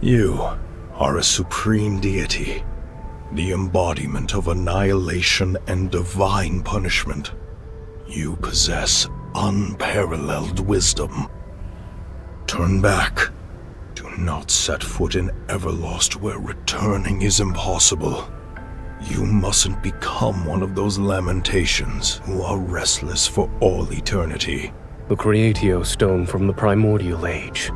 You are a supreme deity, the embodiment of annihilation and divine punishment. You possess unparalleled wisdom. Turn back. Do not set foot in Everlost where returning is impossible. You mustn't become one of those lamentations who are restless for all eternity. The Creatio Stone from the Primordial Age.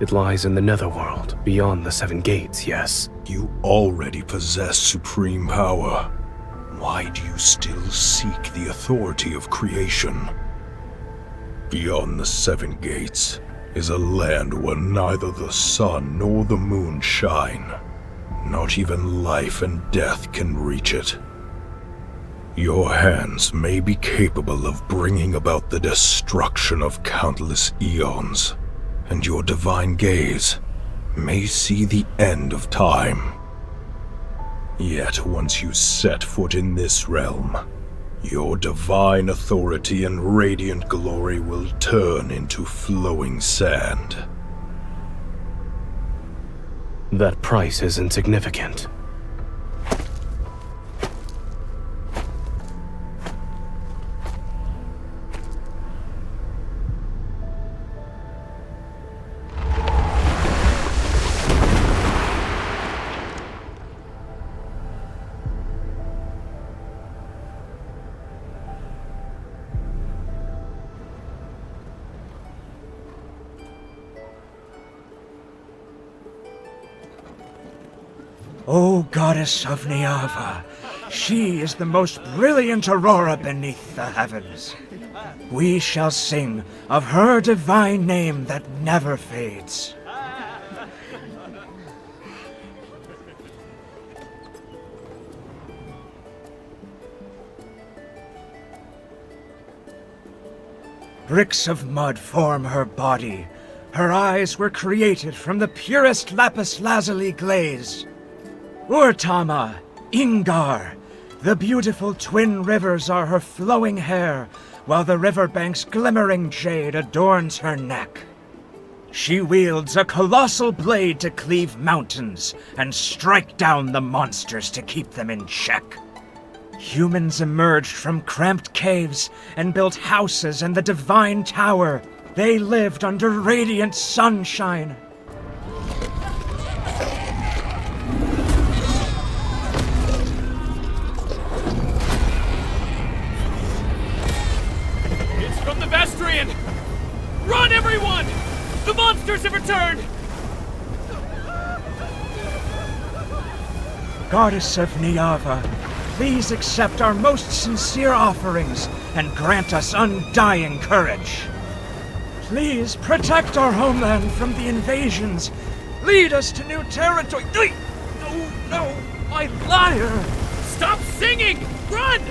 It lies in the Netherworld, beyond the Seven Gates, yes? You already possess supreme power. Why do you still seek the authority of creation? Beyond the Seven Gates is a land where neither the sun nor the moon shine. Not even life and death can reach it. Your hands may be capable of bringing about the destruction of countless eons, and your divine gaze may see the end of time. Yet once you set foot in this realm, your divine authority and radiant glory will turn into flowing sand. That price is insignificant. O goddess of Niava, she is the most brilliant aurora beneath the heavens. We shall sing of her divine name that never fades. Bricks of mud form her body. Her eyes were created from the purest lapis lazuli glaze. Urtama, Ingar, the beautiful twin rivers are her flowing hair, while the riverbank's glimmering jade adorns her neck. She wields a colossal blade to cleave mountains and strike down the monsters to keep them in check. Humans emerged from cramped caves and built houses in the Divine Tower. They lived under radiant sunshine. Run, everyone! The monsters have returned! Goddess of Niava, please accept our most sincere offerings and grant us undying courage. Please protect our homeland from the invasions. Lead us to new territory. No, my lyre! Stop singing! Run!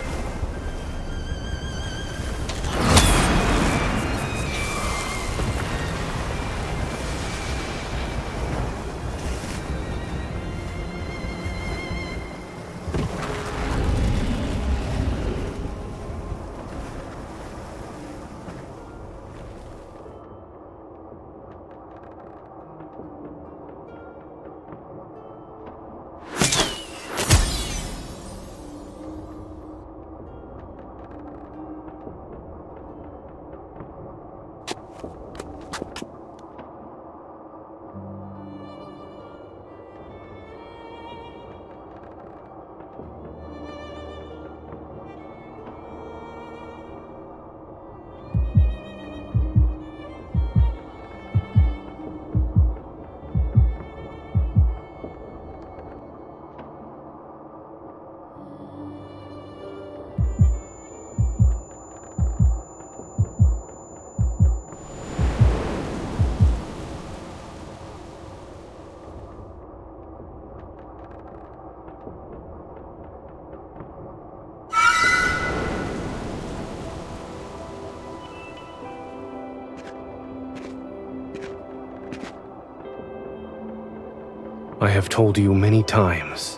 I have told you many times,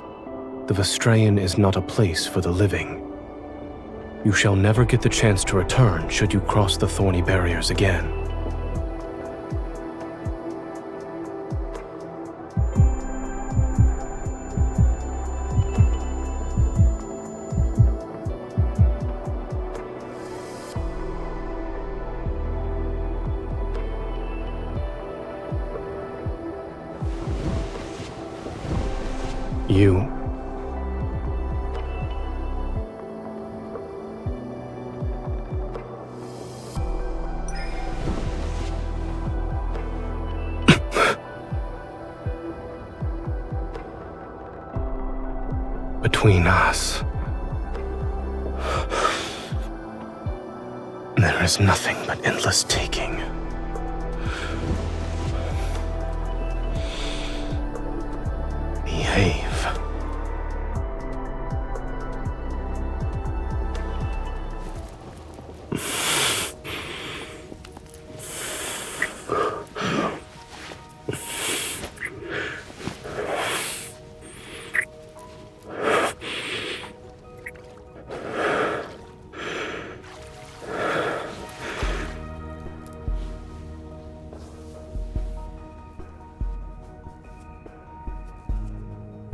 the Vestrayan is not a place for the living. You shall never get the chance to return should you cross the thorny barriers again. You... Between us, there is nothing but endless taking. Behave.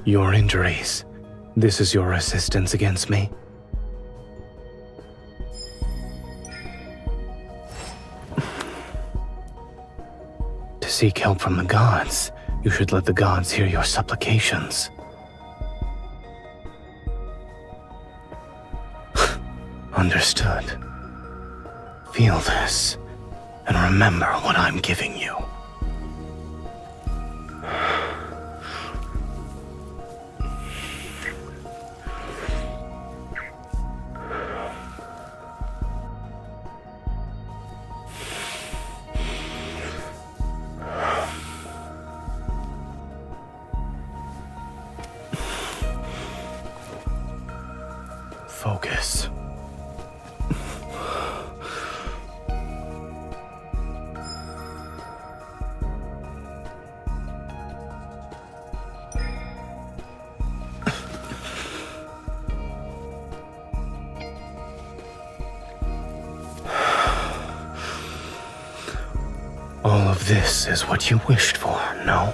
Your injuries. This is your resistance against me? To seek help from the gods, you should let the gods hear your supplications. Understood. Feel this, and remember what I'm giving you. Focus. All of this is what you wished for, no?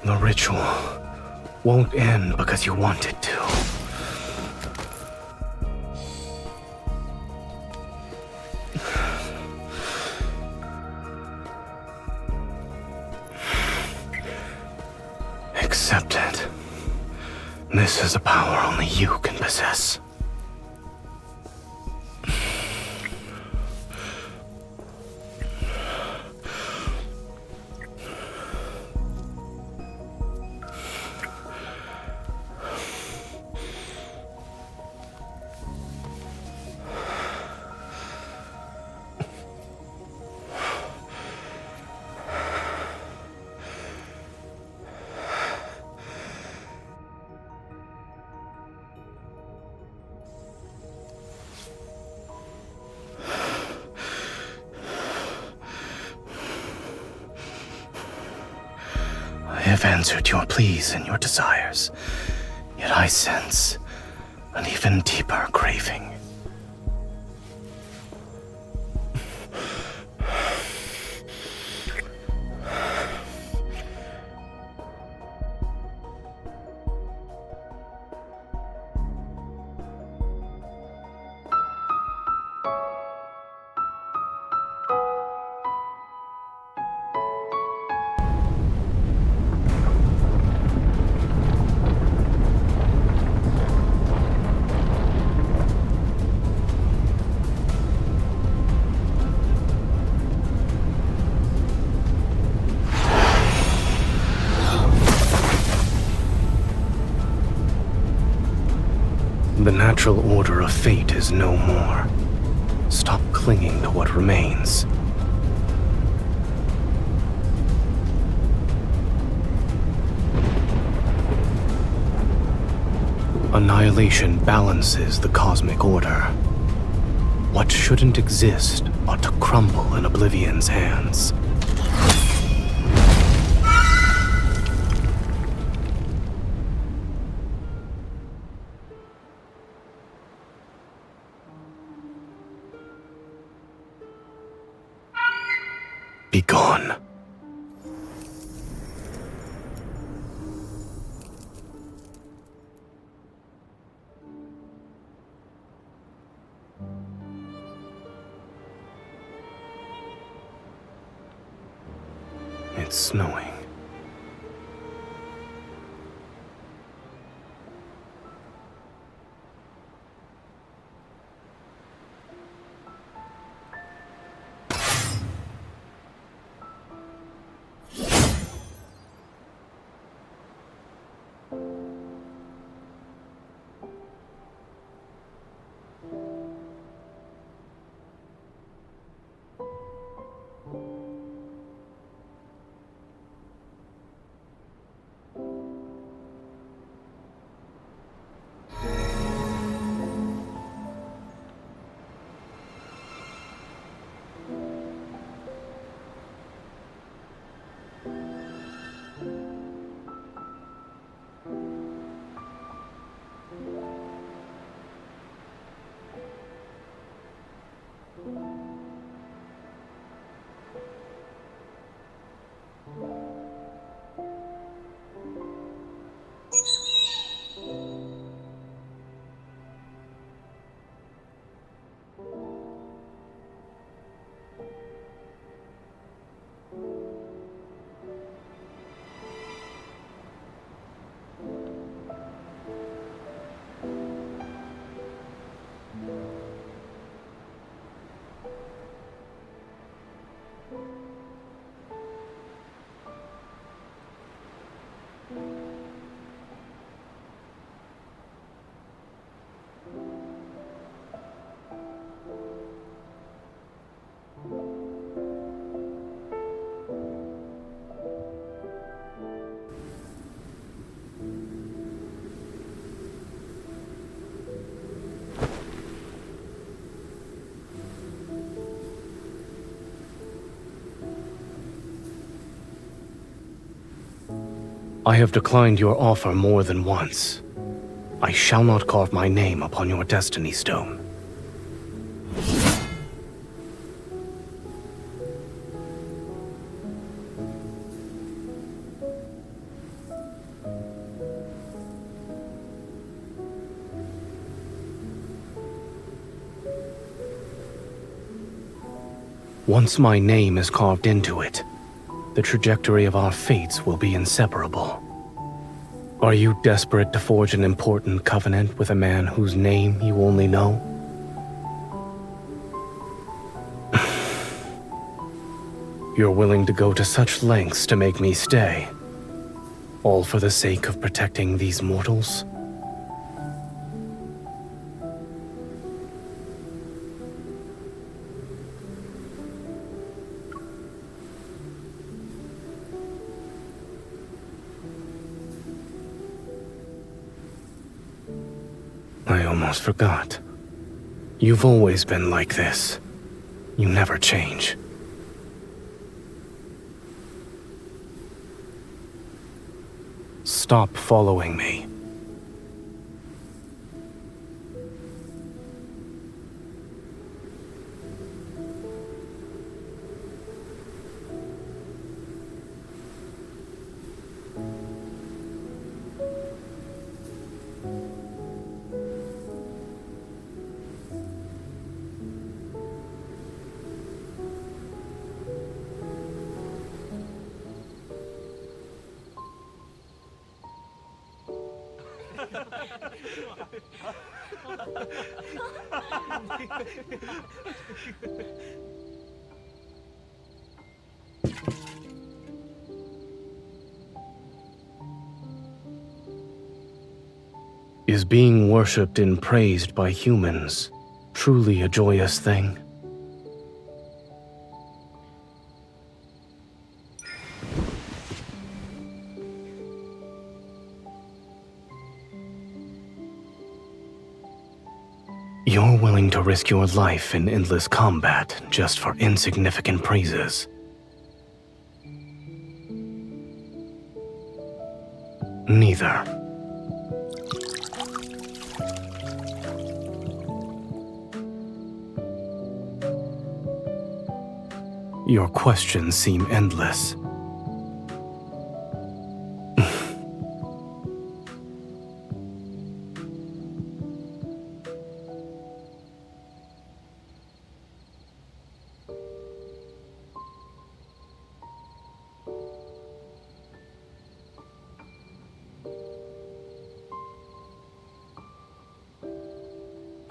The ritual won't end because you want it to. Accept it. This is a power only you can possess. I have answered your pleas and your desires, yet I sense an even deeper craving. The natural order of fate is no more. Stop clinging to what remains. Annihilation balances the cosmic order. What shouldn't exist ought to crumble in Oblivion's hands. Be gone. It's snowing. I have declined your offer more than once. I shall not carve my name upon your destiny stone. Once my name is carved into it, the trajectory of our fates will be inseparable. Are you desperate to forge an important covenant with a man whose name you only know? You're willing to go to such lengths to make me stay, all for the sake of protecting these mortals? I almost forgot. You've always been like this. You never change. Stop following me. Is being worshipped and praised by humans truly a joyous thing? You're willing to risk your life in endless combat just for insignificant praises. Neither. Your questions seem endless.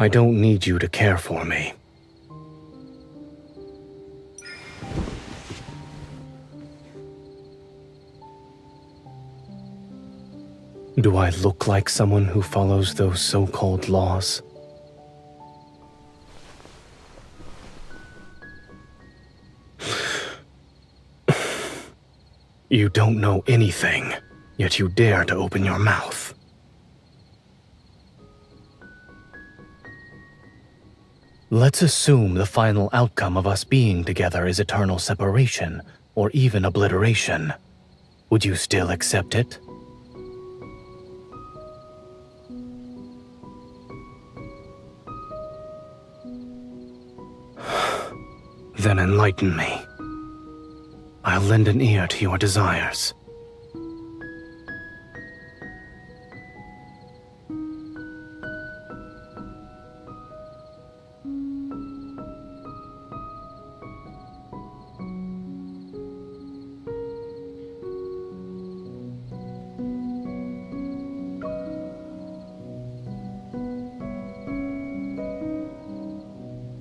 I don't need you to care for me. Do I look like someone who follows those so-called laws? You don't know anything, yet you dare to open your mouth. Let's assume the final outcome of us being together is eternal separation, or even obliteration. Would you still accept it? Then enlighten me. I'll lend an ear to your desires.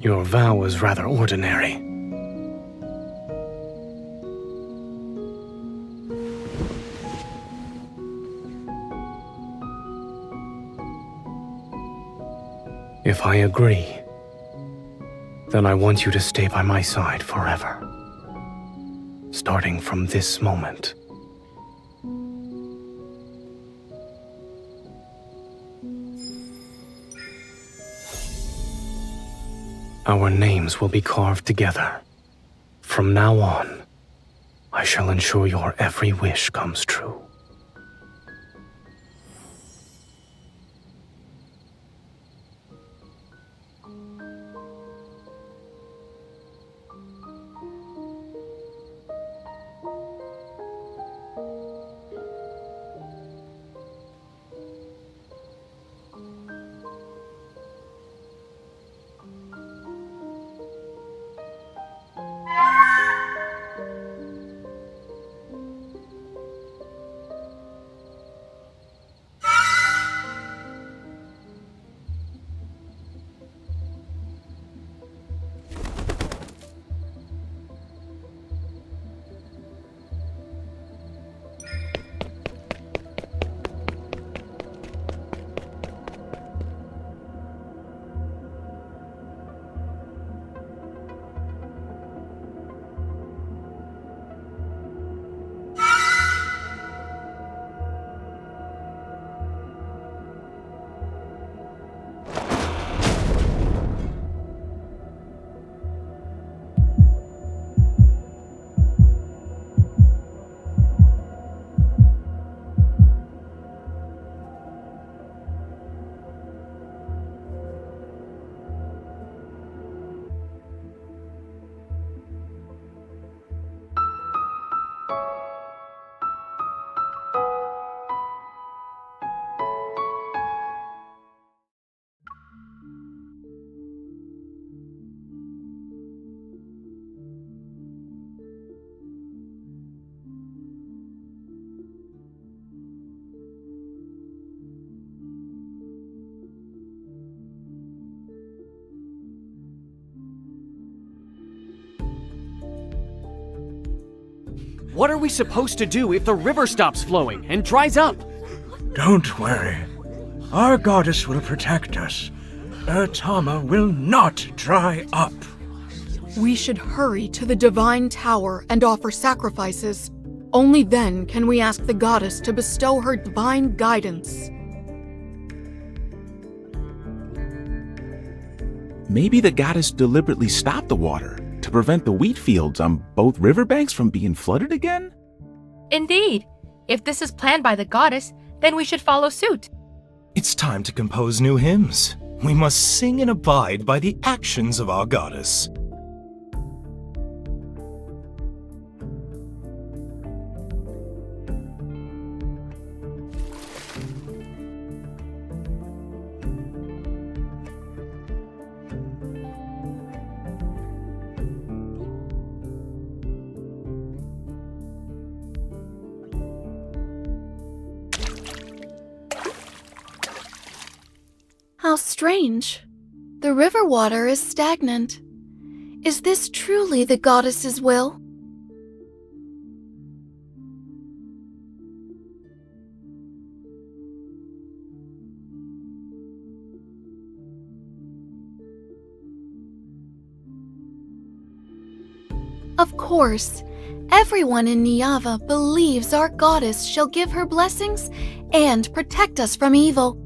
Your vow is rather ordinary. If I agree, then I want you to stay by my side forever, starting from this moment. Our names will be carved together. From now on, I shall ensure your every wish comes true. What are we supposed to do if the river stops flowing and dries up? Don't worry. Our goddess will protect us. Tama will not dry up. We should hurry to the divine tower and offer sacrifices. Only then can we ask the goddess to bestow her divine guidance. Maybe the goddess deliberately stopped the water to prevent the wheat fields on both riverbanks from being flooded again? Indeed. If this is planned by the goddess, then we should follow suit. It's time to compose new hymns. We must sing and abide by the actions of our goddess. How strange. The river water is stagnant. Is this truly the goddess's will? Of course, everyone in Niava believes our goddess shall give her blessings and protect us from evil.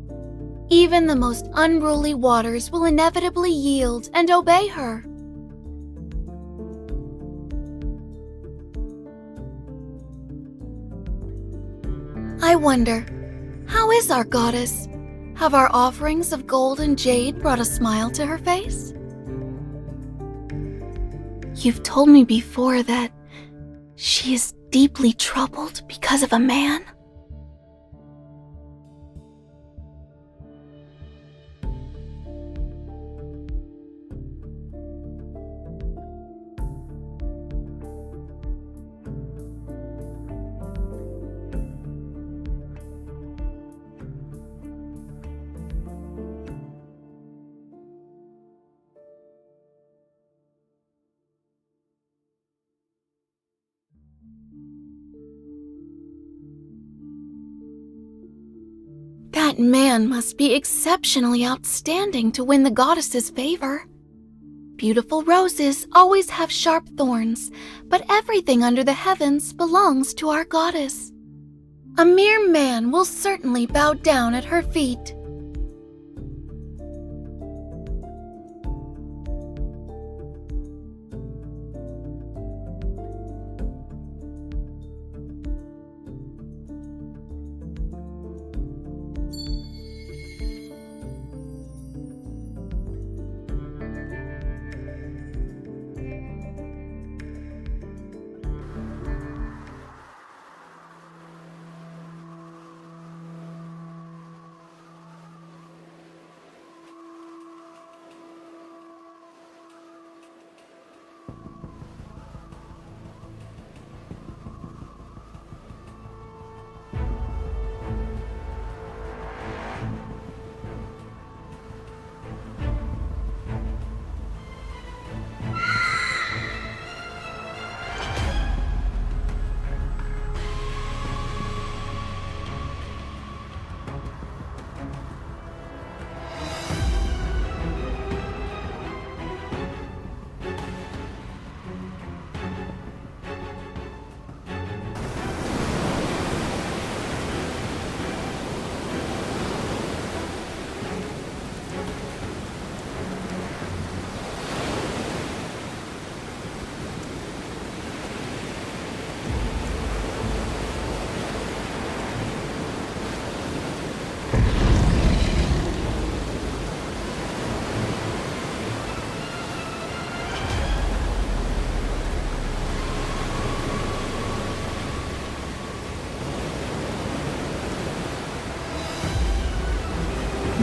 Even the most unruly waters will inevitably yield and obey her. I wonder, how is our goddess? Have our offerings of gold and jade brought a smile to her face? You've told me before that she is deeply troubled because of a man. That man must be exceptionally outstanding to win the goddess's favor. Beautiful roses always have sharp thorns, but everything under the heavens belongs to our goddess. A mere man will certainly bow down at her feet.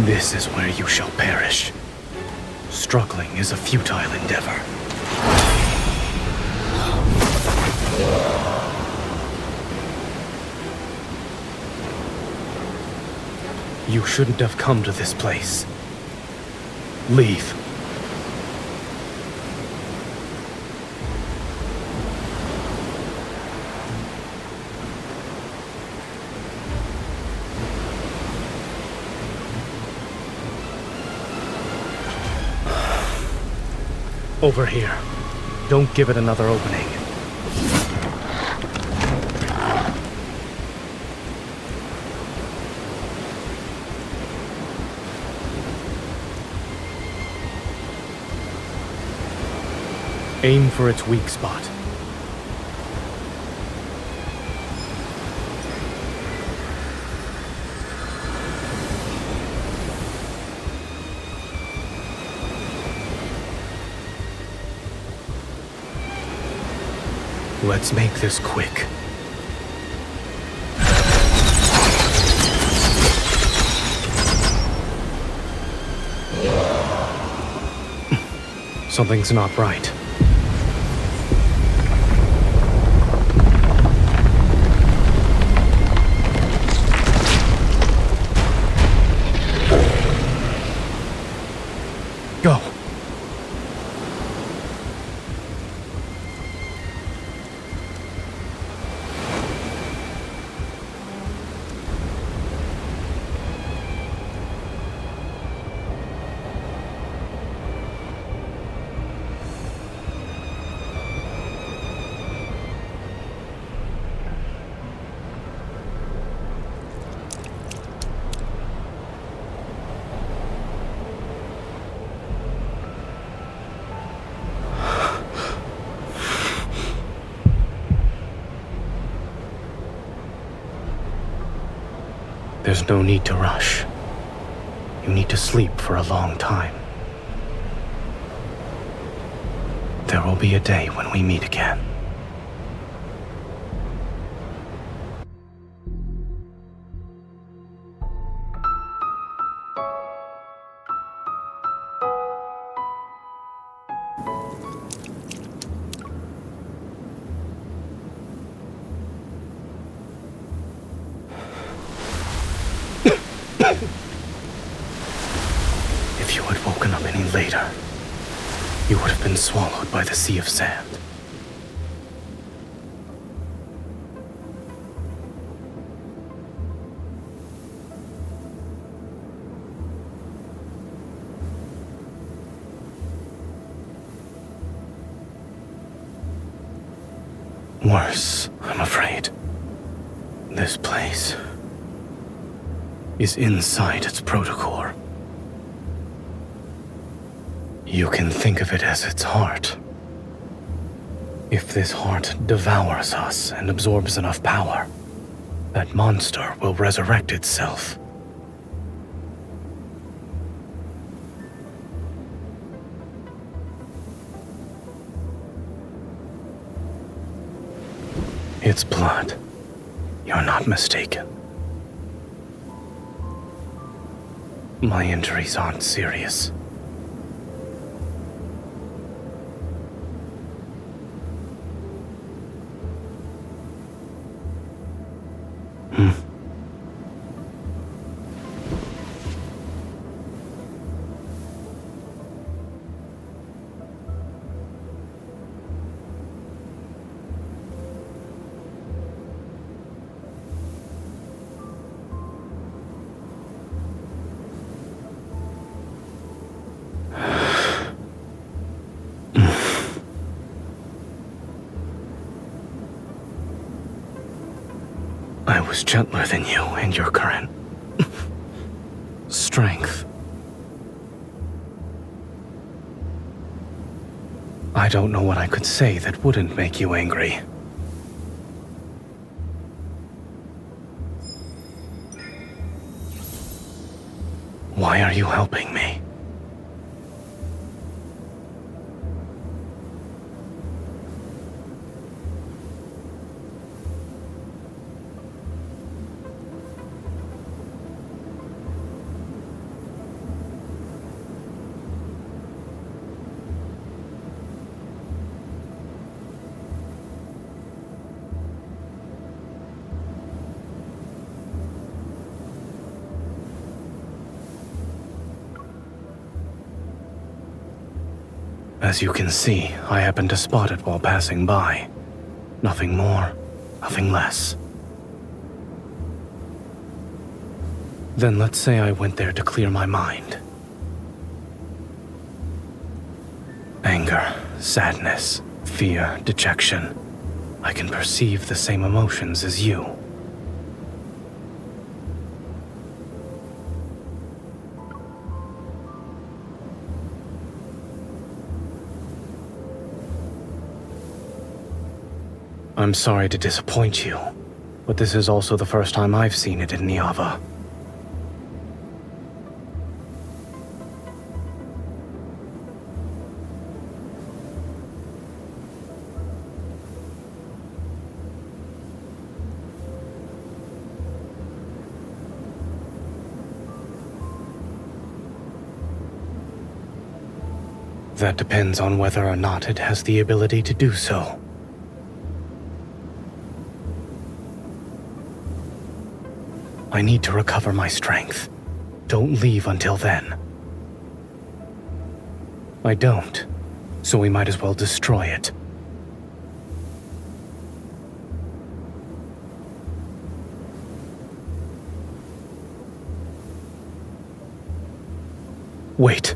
This is where you shall perish. Struggling is a futile endeavor. You shouldn't have come to this place. Leave. Over here. Don't give it another opening. Aim for its weak spot. Let's make this quick. Something's not right. Go. There's no need to rush. You need to sleep for a long time. There will be a day when we meet again. If you had woken up any later, you would have been swallowed by the sea of sand. Worse, I'm afraid. This place is inside its protocore. You can think of it as its heart. If this heart devours us and absorbs enough power, that monster will resurrect itself. It's blood. You're not mistaken. My injuries aren't serious. I was gentler than you in your current strength. I don't know what I could say that wouldn't make you angry. Why are you helping me? As you can see, I happened to spot it while passing by. Nothing more, nothing less. Then let's say I went there to clear my mind. Anger, sadness, fear, dejection. I can perceive the same emotions as you. I'm sorry to disappoint you, but this is also the first time I've seen it in Niava. That depends on whether or not it has the ability to do so. I need to recover my strength. Don't leave until then. I don't, so we might as well destroy it. Wait.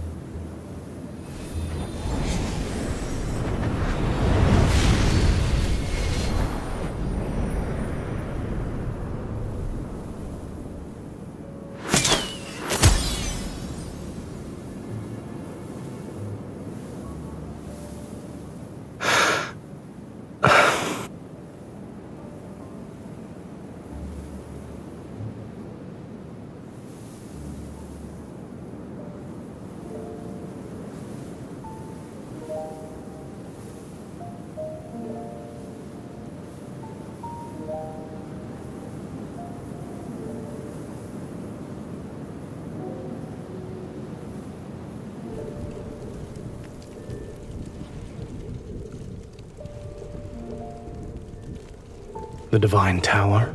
The Divine Tower?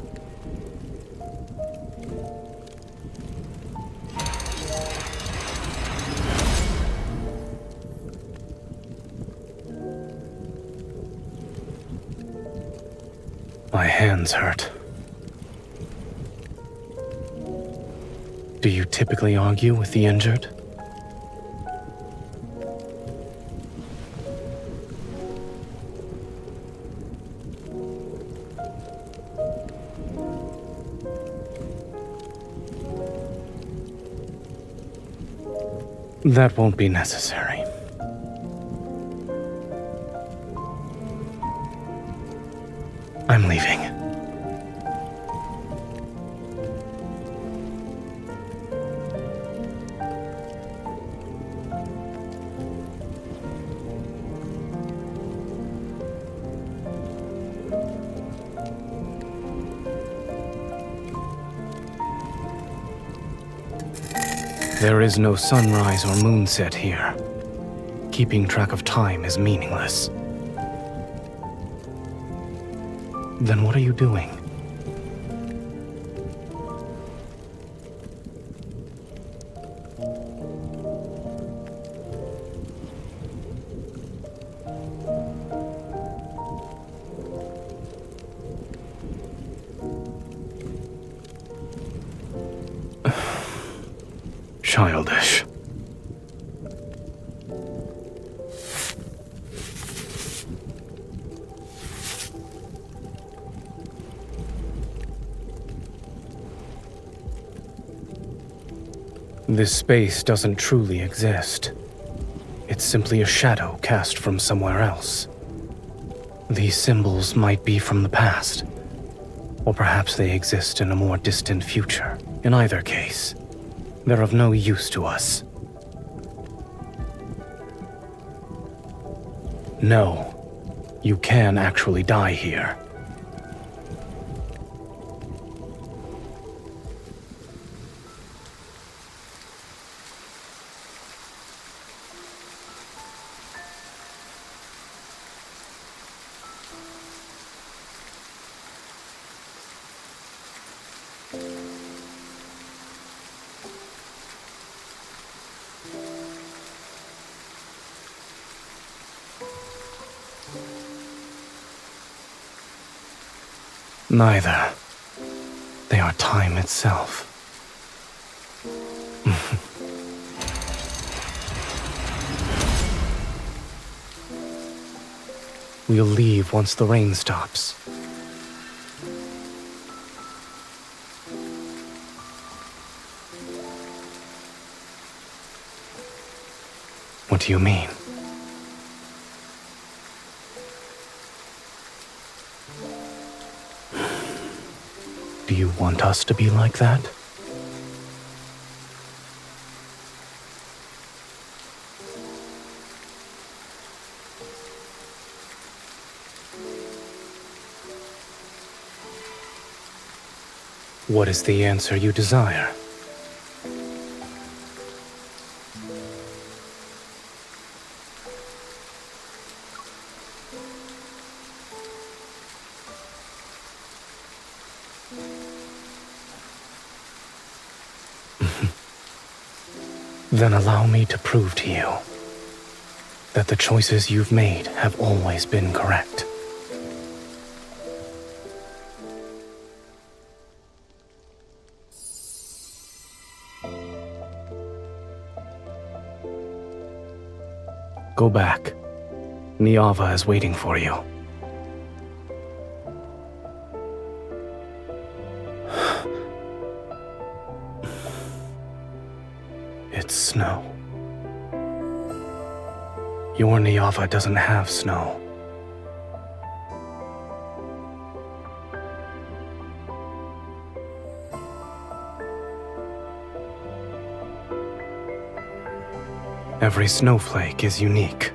My hands hurt. Do you typically argue with the injured? That won't be necessary. I'm leaving. There is no sunrise or moonset here. Keeping track of time is meaningless. Then what are you doing? Childish. This space doesn't truly exist. It's simply a shadow cast from somewhere else. These symbols might be from the past, or perhaps they exist in a more distant future. In either case, they're of no use to us. No, you can actually die here. Neither. They are time itself. We'll leave once the rain stops. What do you mean? Do you want us to be like that? What is the answer you desire? Then allow me to prove to you that the choices you've made have always been correct. Go back. Niava is waiting for you. It's snow. Your Niava doesn't have snow. Every snowflake is unique.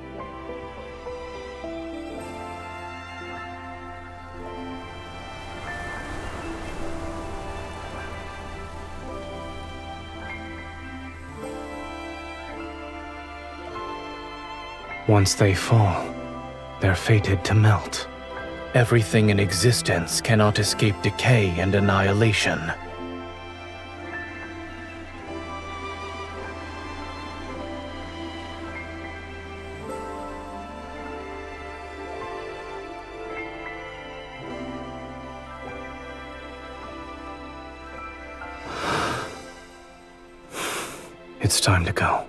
Once they fall, they're fated to melt. Everything in existence cannot escape decay and annihilation. It's time to go.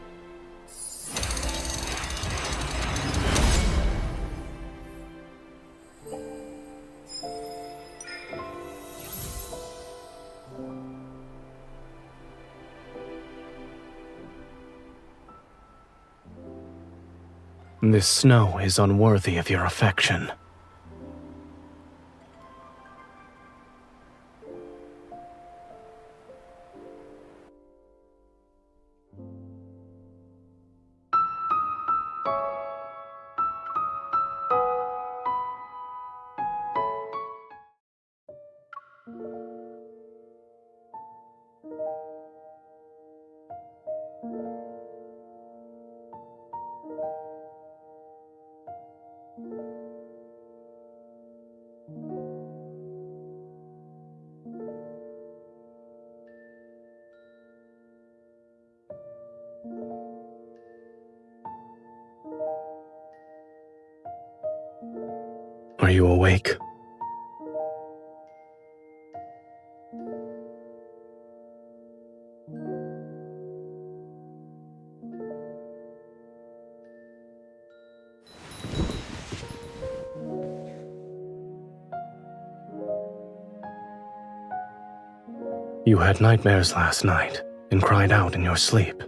This snow is unworthy of your affection. Are you awake? You had nightmares last night and cried out in your sleep.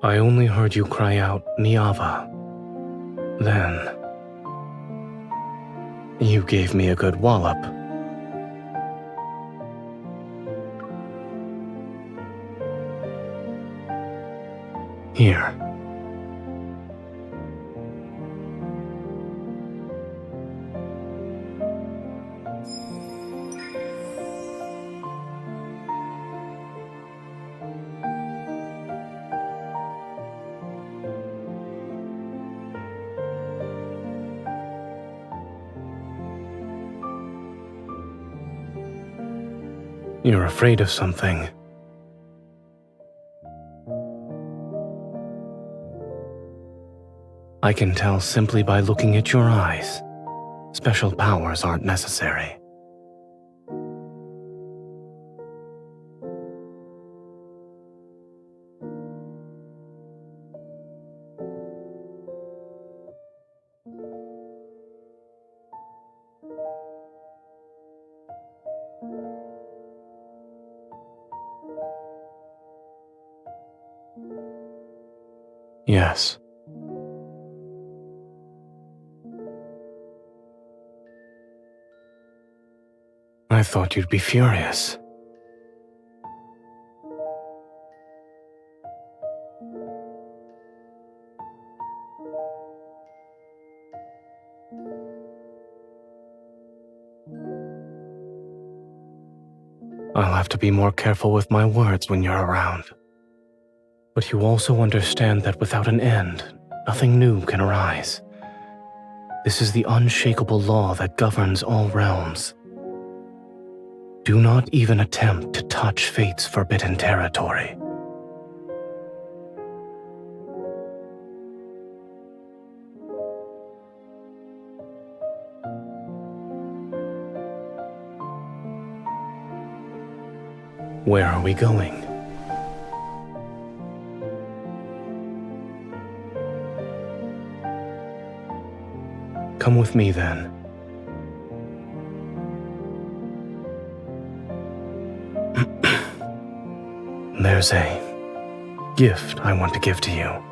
I only heard you cry out, Niava. Then, you gave me a good wallop. Here. You're afraid of something. I can tell simply by looking at your eyes. Special powers aren't necessary. Yes. I thought you'd be furious. I'll have to be more careful with my words when you're around. But you also understand that without an end, nothing new can arise. This is the unshakable law that governs all realms. Do not even attempt to touch fate's forbidden territory. Where are we going? Come with me then. There's a gift I want to give to you.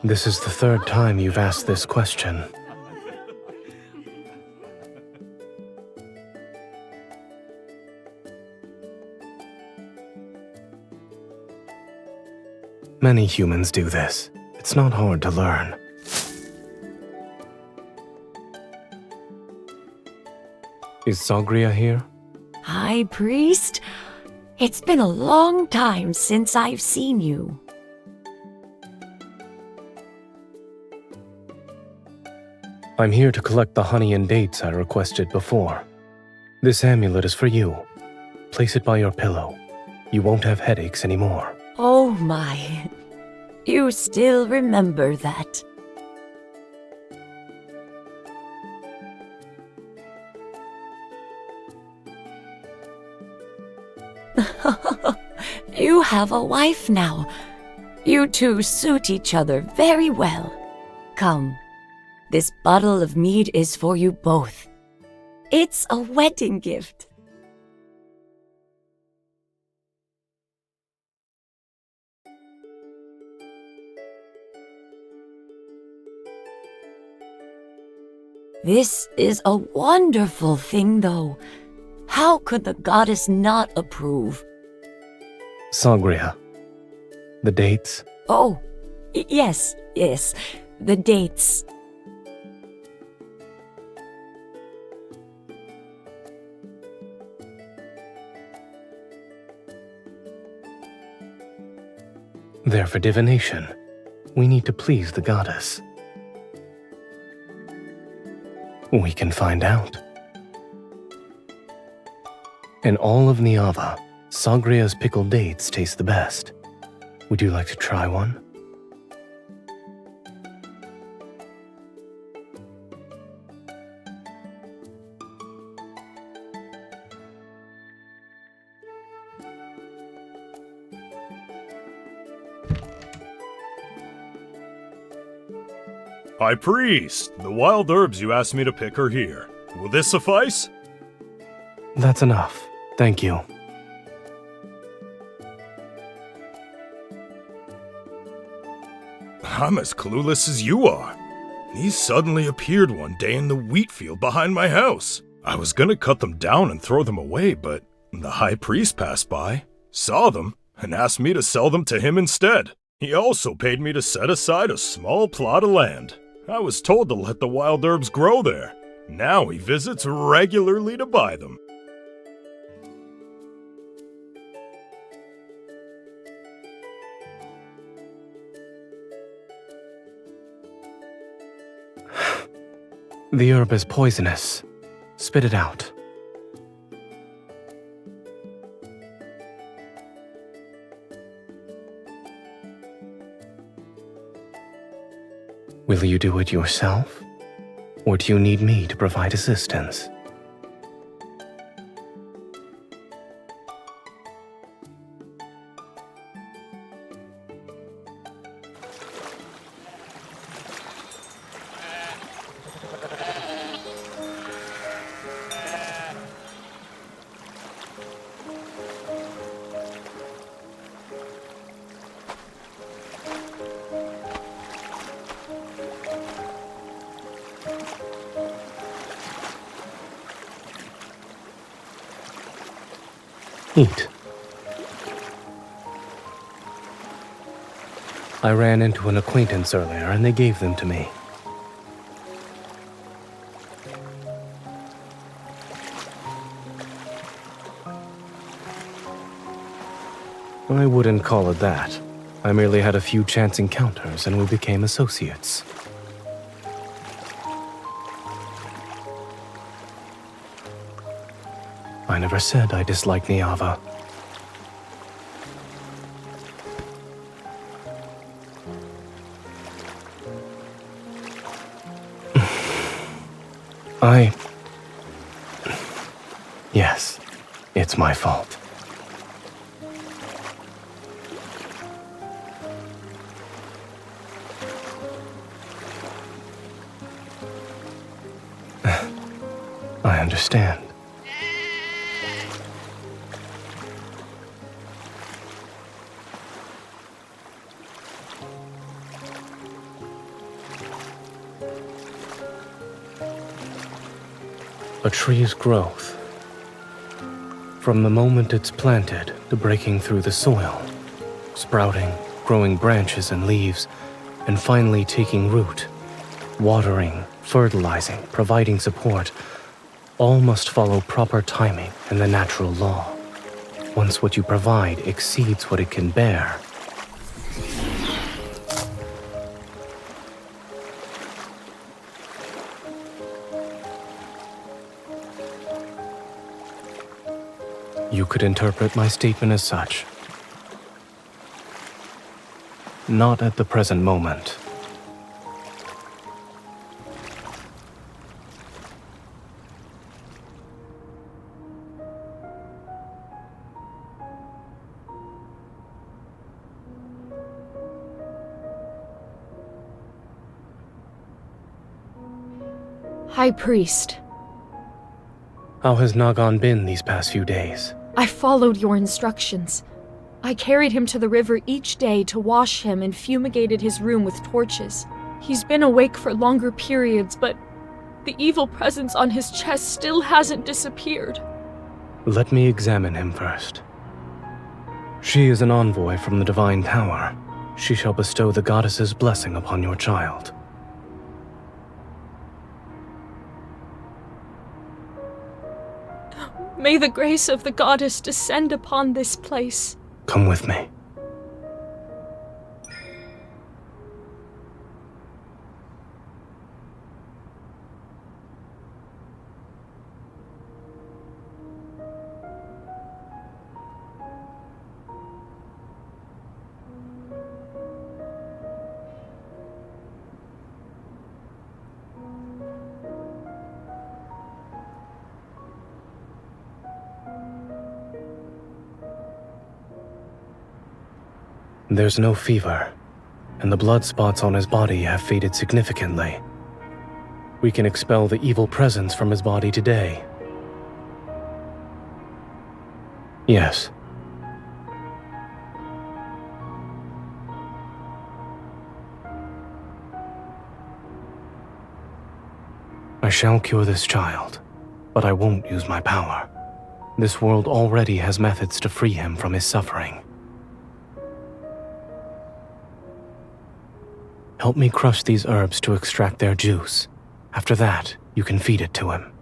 This is the third time you've asked this question. Many humans do this. It's not hard to learn. Is Sagria here? High Priest? It's been a long time since I've seen you. I'm here to collect the honey and dates I requested before. This amulet is for you. Place it by your pillow. You won't have headaches anymore. Oh my. You still remember that. You have a wife now. You two suit each other very well. Come, this bottle of mead is for you both. It's a wedding gift. This is a wonderful thing, though. How could the goddess not approve? Sagria. The dates? Oh, yes, the dates. They're for divination. We need to please the goddess. We can find out. In all of Niava, Sagria's pickled dates taste the best. Would you like to try one? High Priest, the wild herbs you asked me to pick are here. Will this suffice? That's enough. Thank you. I'm as clueless as you are. These suddenly appeared one day in the wheat field behind my house. I was gonna cut them down and throw them away, but the High Priest passed by, saw them, and asked me to sell them to him instead. He also paid me to set aside a small plot of land. I was told to let the wild herbs grow there. Now he visits regularly to buy them. The herb is poisonous. Spit it out. Will you do it yourself? Or do you need me to provide assistance? Eat. I ran into an acquaintance earlier and they gave them to me. I wouldn't call it that. I merely had a few chance encounters and we became associates. I never said I disliked Niava. Yes, it's my fault. I understand. A tree's growth. From the moment it's planted to breaking through the soil, sprouting, growing branches and leaves, and finally taking root. Watering, fertilizing, providing support, all must follow proper timing and the natural law. Once what you provide exceeds what it can bear, you could interpret my statement as such. Not at the present moment. High Priest, How has Nagan been these past few days? I followed your instructions. I carried him to the river each day to wash him and fumigated his room with torches. He's been awake for longer periods, but the evil presence on his chest still hasn't disappeared. Let me examine him first. She is an envoy from the Divine Tower. She shall bestow the goddess's blessing upon your child. May the grace of the goddess descend upon this place. Come with me. There's no fever, and the blood spots on his body have faded significantly. We can expel the evil presence from his body today. Yes. I shall cure this child, but I won't use my power. This world already has methods to free him from his suffering. Help me crush these herbs to extract their juice. After that, you can feed it to him.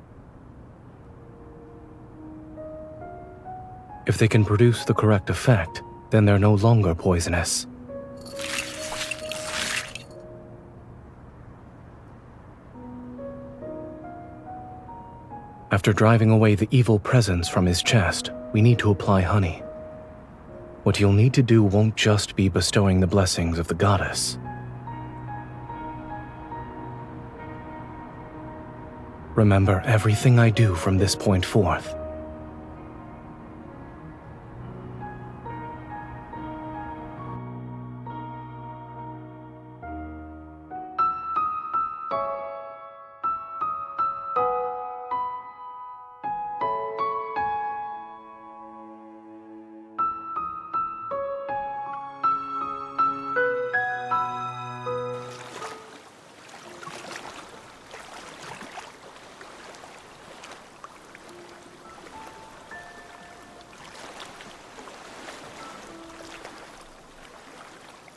If they can produce the correct effect, then they're no longer poisonous. After driving away the evil presence from his chest, we need to apply honey. What you'll need to do won't just be bestowing the blessings of the goddess. Remember everything I do from this point forth.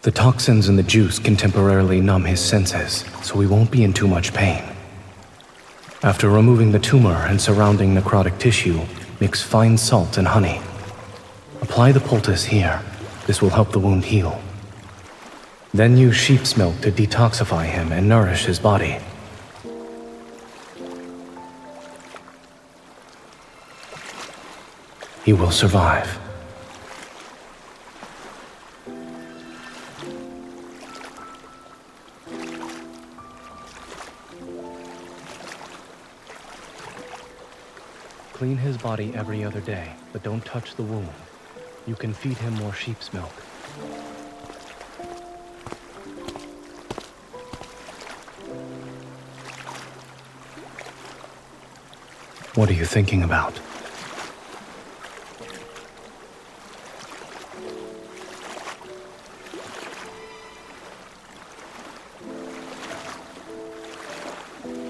The toxins in the juice can temporarily numb his senses, so he won't be in too much pain. After removing the tumor and surrounding necrotic tissue, mix fine salt and honey. Apply the poultice here. This will help the wound heal. Then use sheep's milk to detoxify him and nourish his body. He will survive. Clean his body every other day, but don't touch the wound. You can feed him more sheep's milk. What are you thinking about?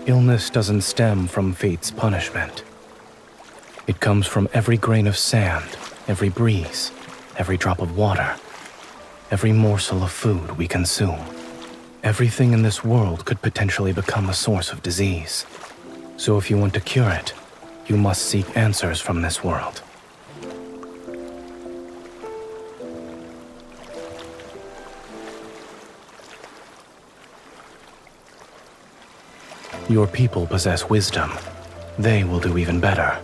Illness doesn't stem from fate's punishment. It comes from every grain of sand, every breeze, every drop of water. every morsel of food we consume. Everything in this world could potentially become a source of disease. So if you want to cure it, you must seek answers from this world. Your people possess wisdom. They will do even better.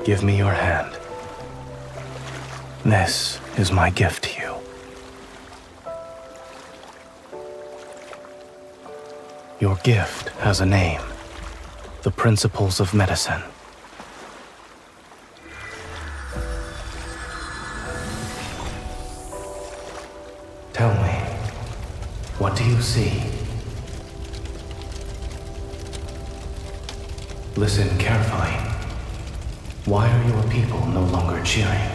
Give me your hand. This is my gift to you. Your gift has a name. The Principles of Medicine. Tell me, what do you see? Listen carefully. Why are your people no longer cheering?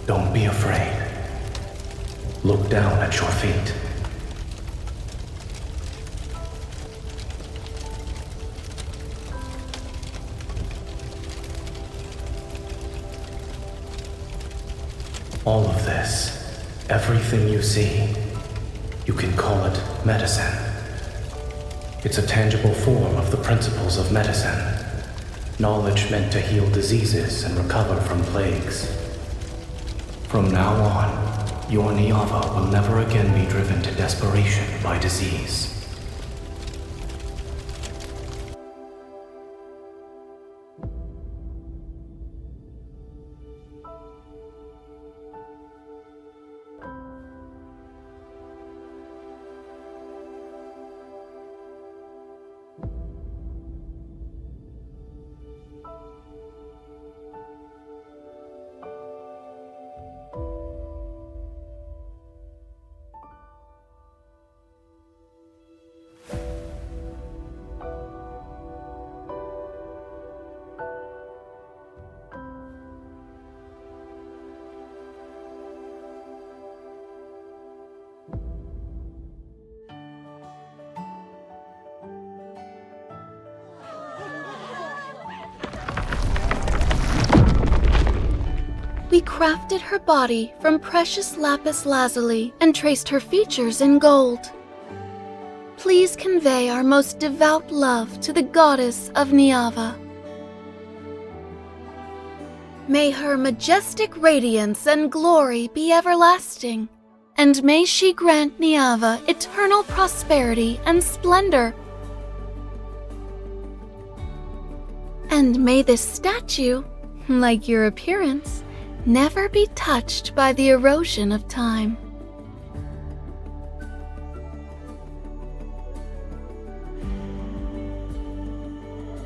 Don't be afraid. Look down at your feet. All of this, everything you see, you can call it medicine. It's a tangible form of the principles of medicine. Knowledge meant to heal diseases and recover from plagues. From now on, your Niava will never again be driven to desperation by disease. We crafted her body from precious lapis lazuli and traced her features in gold. Please convey our most devout love to the goddess of Niava. May her majestic radiance and glory be everlasting, and may she grant Niava eternal prosperity and splendor. And may this statue, like your appearance, never be touched by the erosion of time.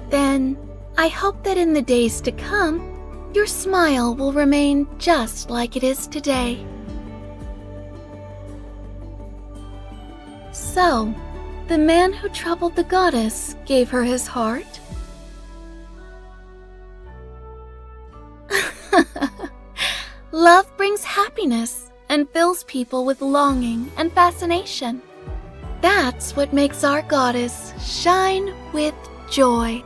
Then, I hope that in the days to come, your smile will remain just like it is today. So, the man who troubled the goddess gave her his heart? Love brings happiness and fills people with longing and fascination. That's what makes our goddess shine with joy.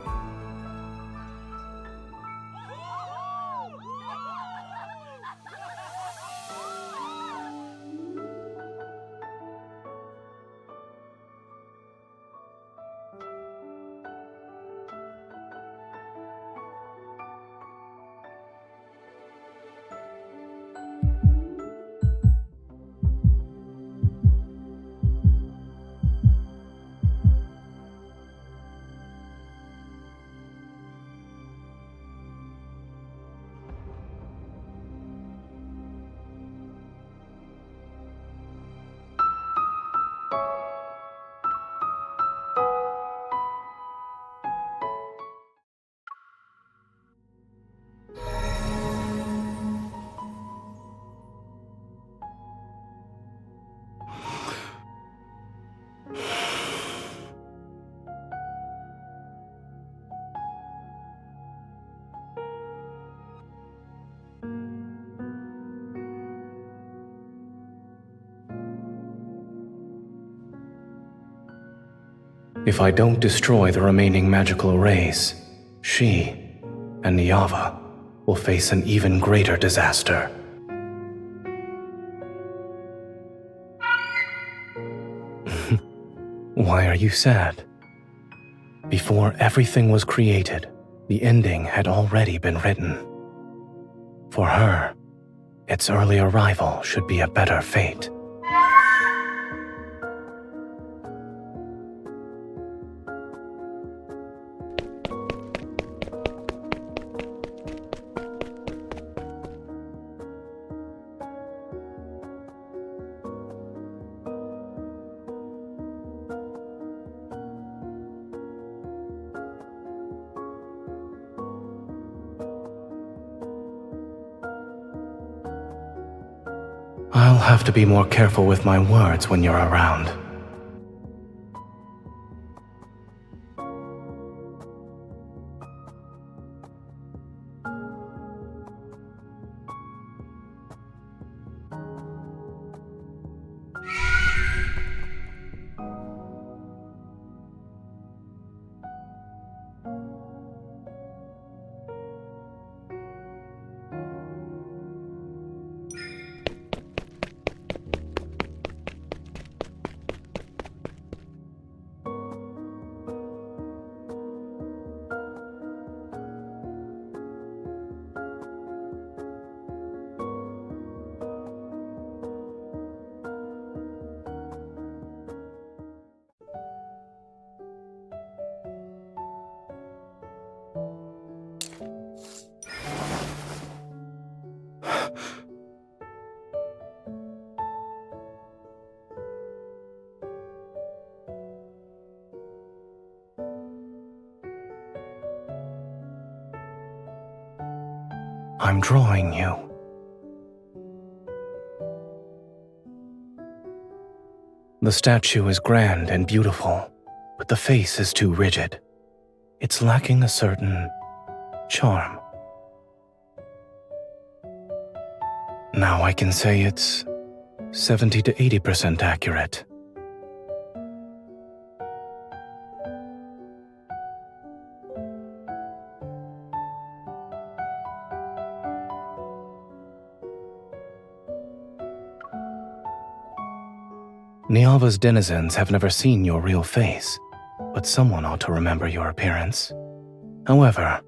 If I don't destroy the remaining magical arrays, she and Niava will face an even greater disaster. Why are you sad? Before everything was created, the ending had already been written. For her, its early arrival should be a better fate. I'll have to be more careful with my words when you're around. I'm drawing you. The statue is grand and beautiful, but the face is too rigid. It's lacking a certain charm. Now I can say it's 70 to 80% accurate. Niava's denizens have never seen your real face, but someone ought to remember your appearance. However,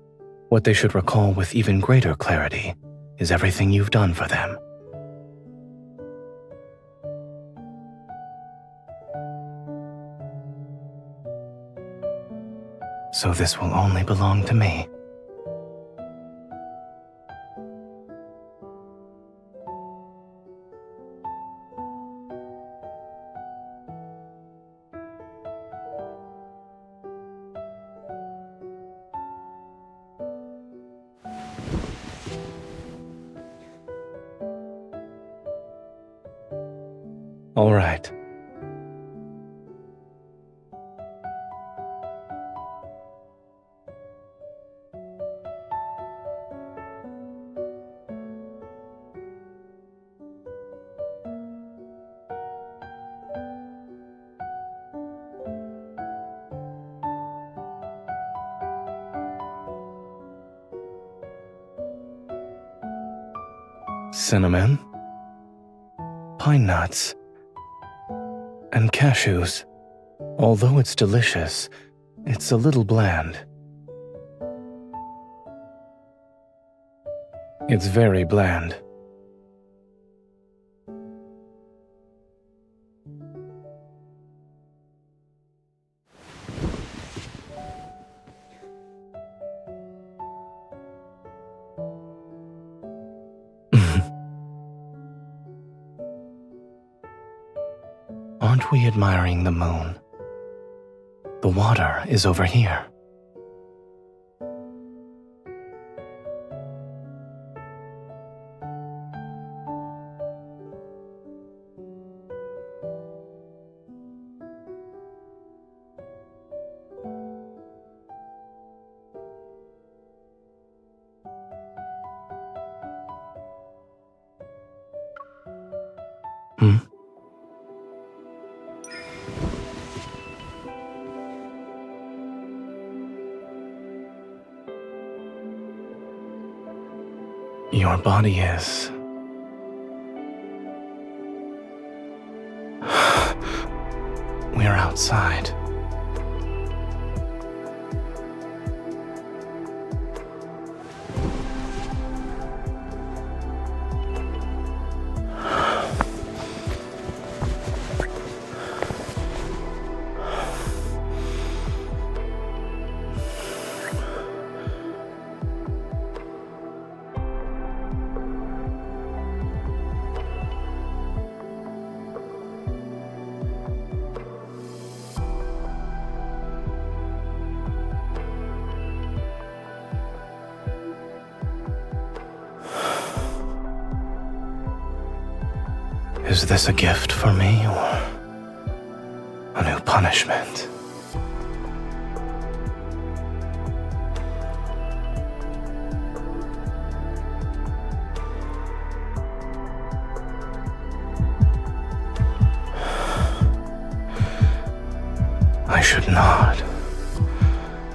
what they should recall with even greater clarity is everything you've done for them. So this will only belong to me. All right. Cinnamon, pine nuts, and cashews. Although it's delicious, it's a little bland. It's very bland. Aren't we admiring the moon? The water is over here. Your body is... We're outside. Is this a gift for me, or a new punishment? I should not,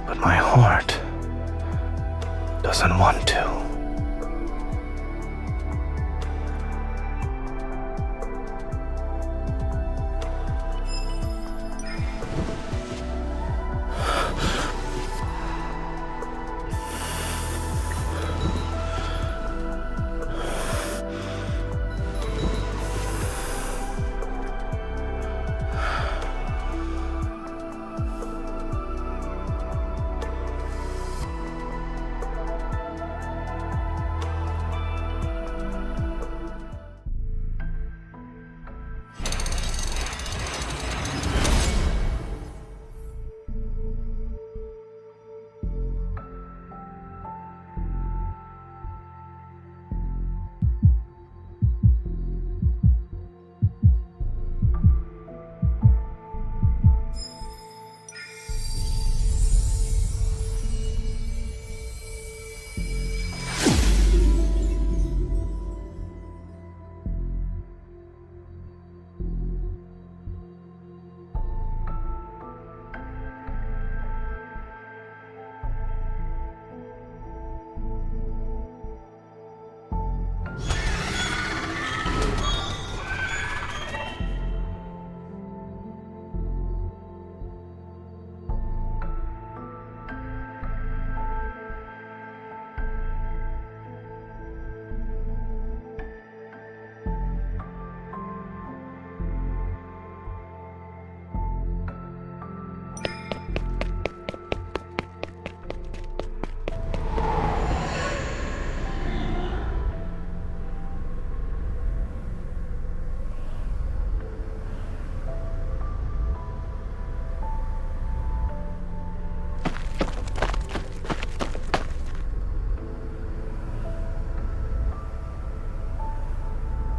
but my heart doesn't want to.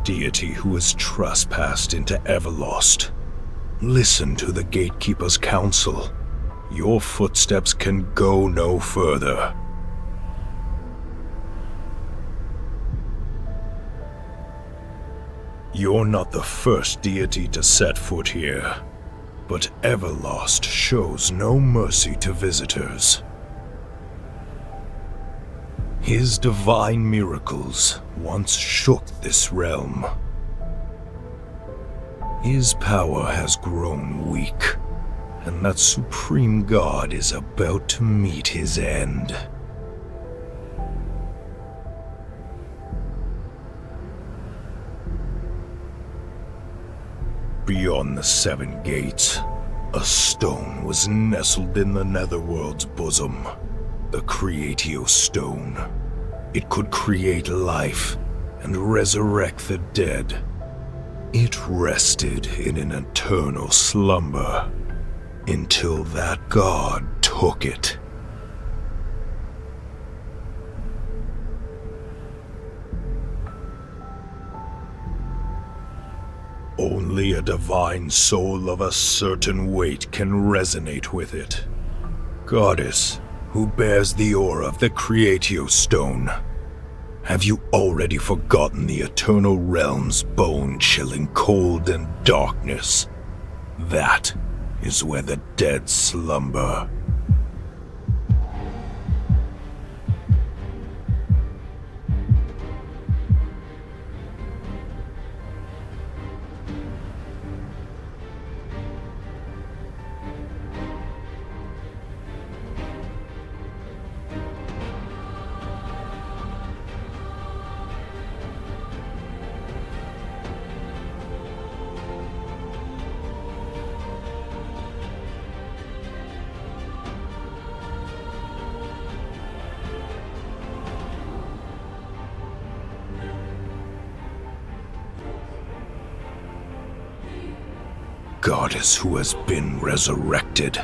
Deity who has trespassed into Everlost, listen to the Gatekeeper's counsel. Your footsteps can go no further. You're not the first deity to set foot here, but Everlost shows no mercy to visitors. His divine miracles once shook this realm. His power has grown weak, and that supreme god is about to meet his end. Beyond the Seven Gates, a stone was nestled in the Netherworld's bosom. The Creatio Stone. It could create life and resurrect the dead. It rested in an eternal slumber until that god took it. Only a divine soul of a certain weight can resonate with it. Goddess, who bears the aura of the Creatio Stone, have you already forgotten the eternal realm's bone-chilling cold and darkness? That is where the dead slumber. goddess who has been resurrected.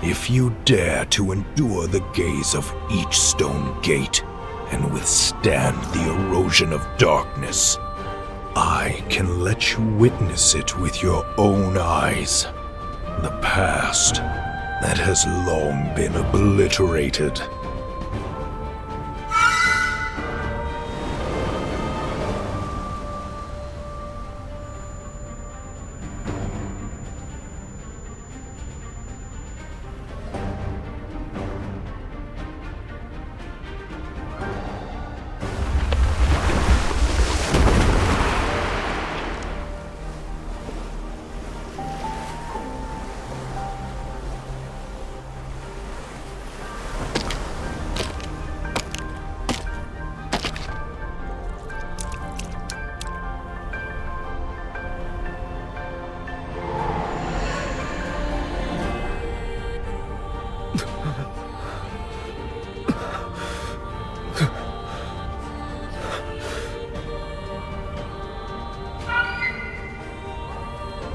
If you dare to endure the gaze of each stone gate and withstand the erosion of darkness, I can let you witness it with your own eyes. The past that has long been obliterated.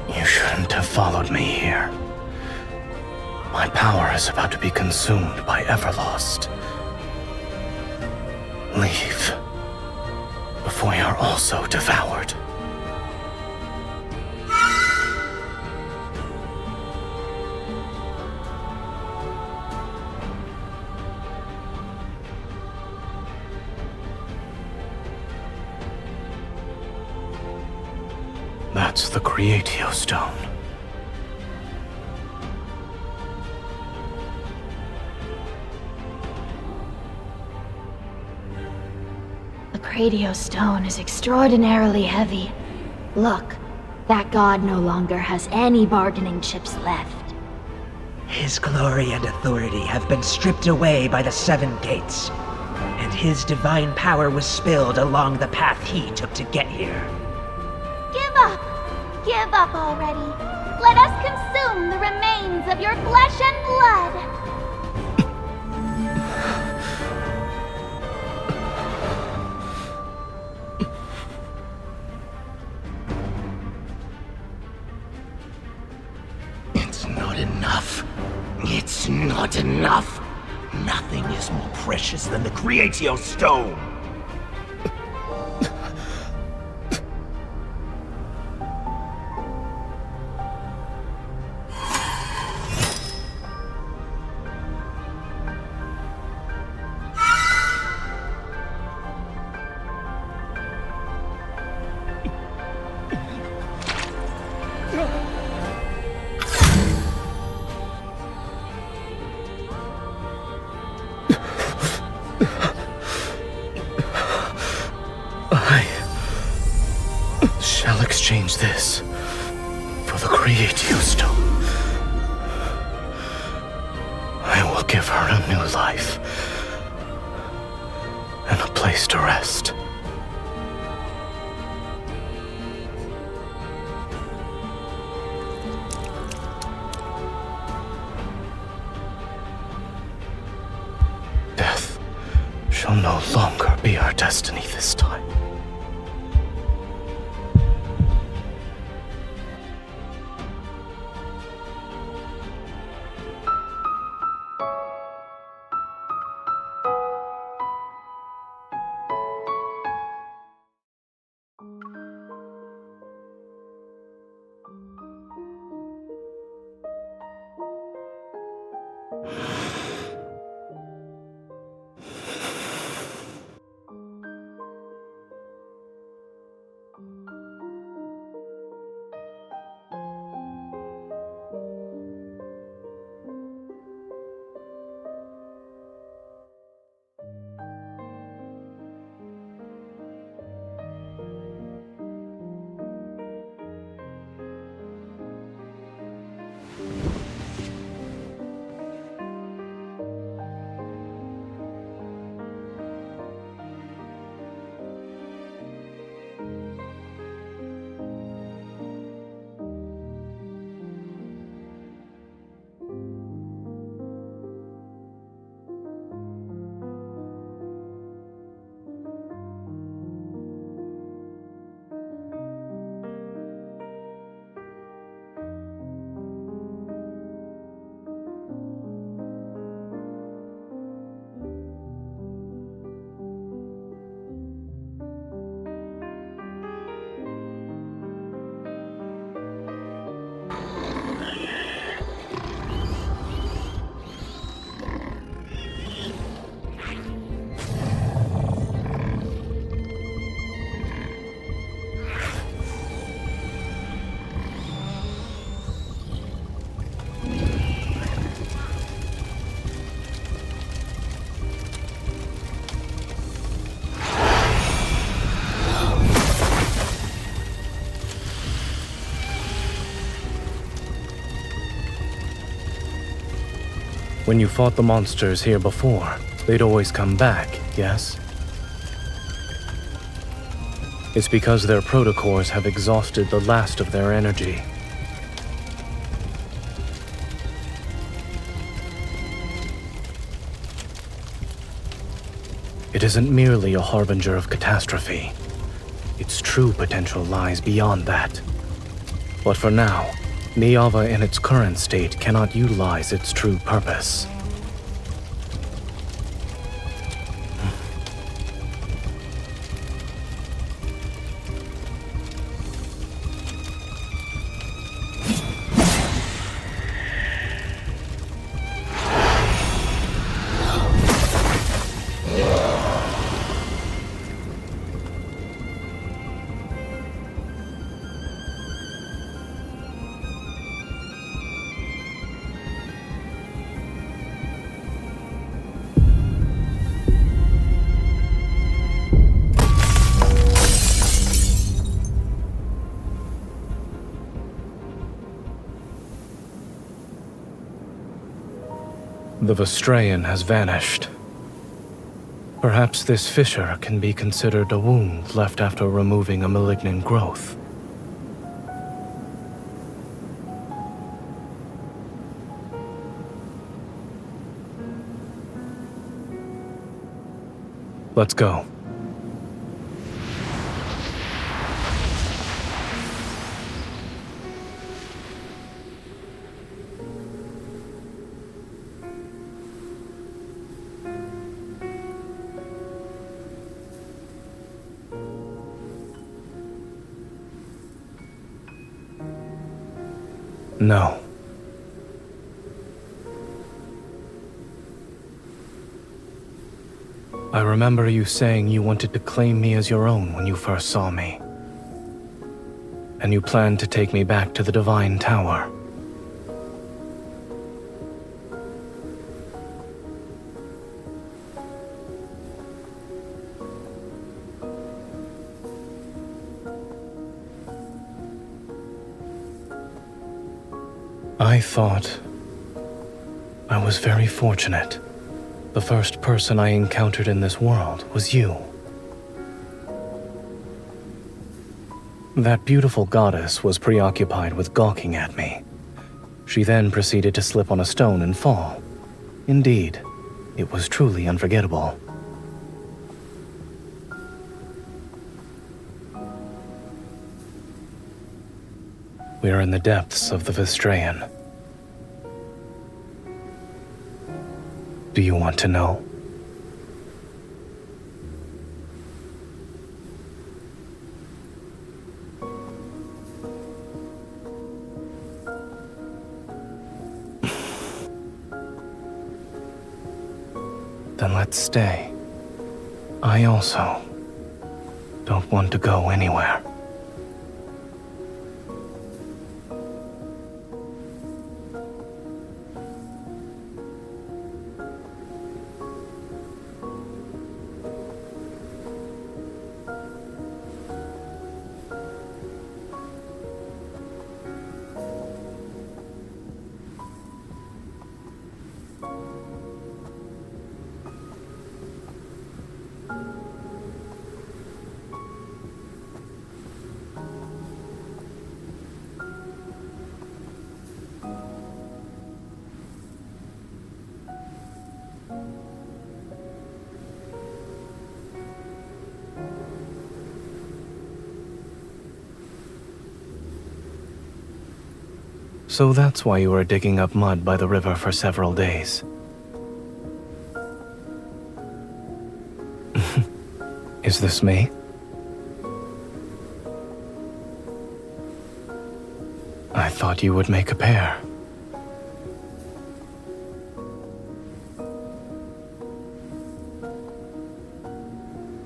You shouldn't have followed me here. My power is about to be consumed by Everlost. Leave, before you're also devoured. That's the Creatio Stone. The Creatio Stone is extraordinarily heavy. Look, that god no longer has any bargaining chips left. His glory and authority have been stripped away by the Seven Gates, and his divine power was spilled along the path he took to get here. Give up! Give up already! Let us consume the remains of your flesh and blood! It's not enough. It's not enough. Nothing is more precious than the Creatio Stone. Shall exchange this for the Creatio Stone. I will give her a new life and a place to rest. Death shall no longer be our destiny this time. When you fought the monsters here before, they'd always come back, yes? It's because their protocores have exhausted the last of their energy. It isn't merely a harbinger of catastrophe. Its true potential lies beyond that. But for now, Niava in its current state cannot utilize its true purpose. The Vestrayan has vanished. Perhaps this fissure can be considered a wound left after removing a malignant growth. Let's go. No. I remember you saying you wanted to claim me as your own when you first saw me. And you planned to take me back to the Divine Tower. I thought I was very fortunate. The first person I encountered in this world was you. That beautiful goddess was preoccupied with gawking at me. She then proceeded to slip on a stone and fall. Indeed, it was truly unforgettable. We are in the depths of the Vestrayan. Do you want to know? Then let's stay. I also don't want to go anywhere. So that's why you were digging up mud by the river for several days. Is this me? I thought you would make a pair.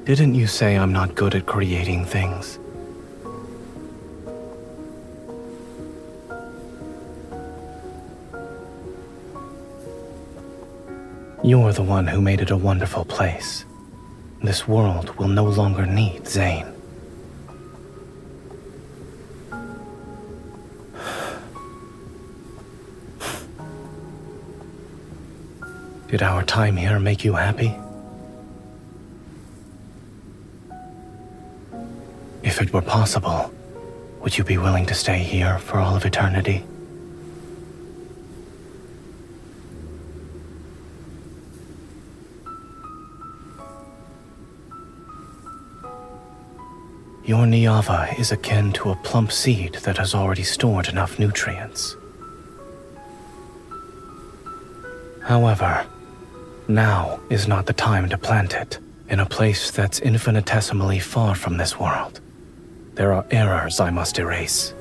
Didn't you say I'm not good at creating things? You're the one who made it a wonderful place. This world will no longer need Zayne. Did our time here make you happy? If it were possible, would you be willing to stay here for all of eternity? Your Niava is akin to a plump seed that has already stored enough nutrients. However, now is not the time to plant it in a place that's infinitesimally far from this world. There are errors I must erase.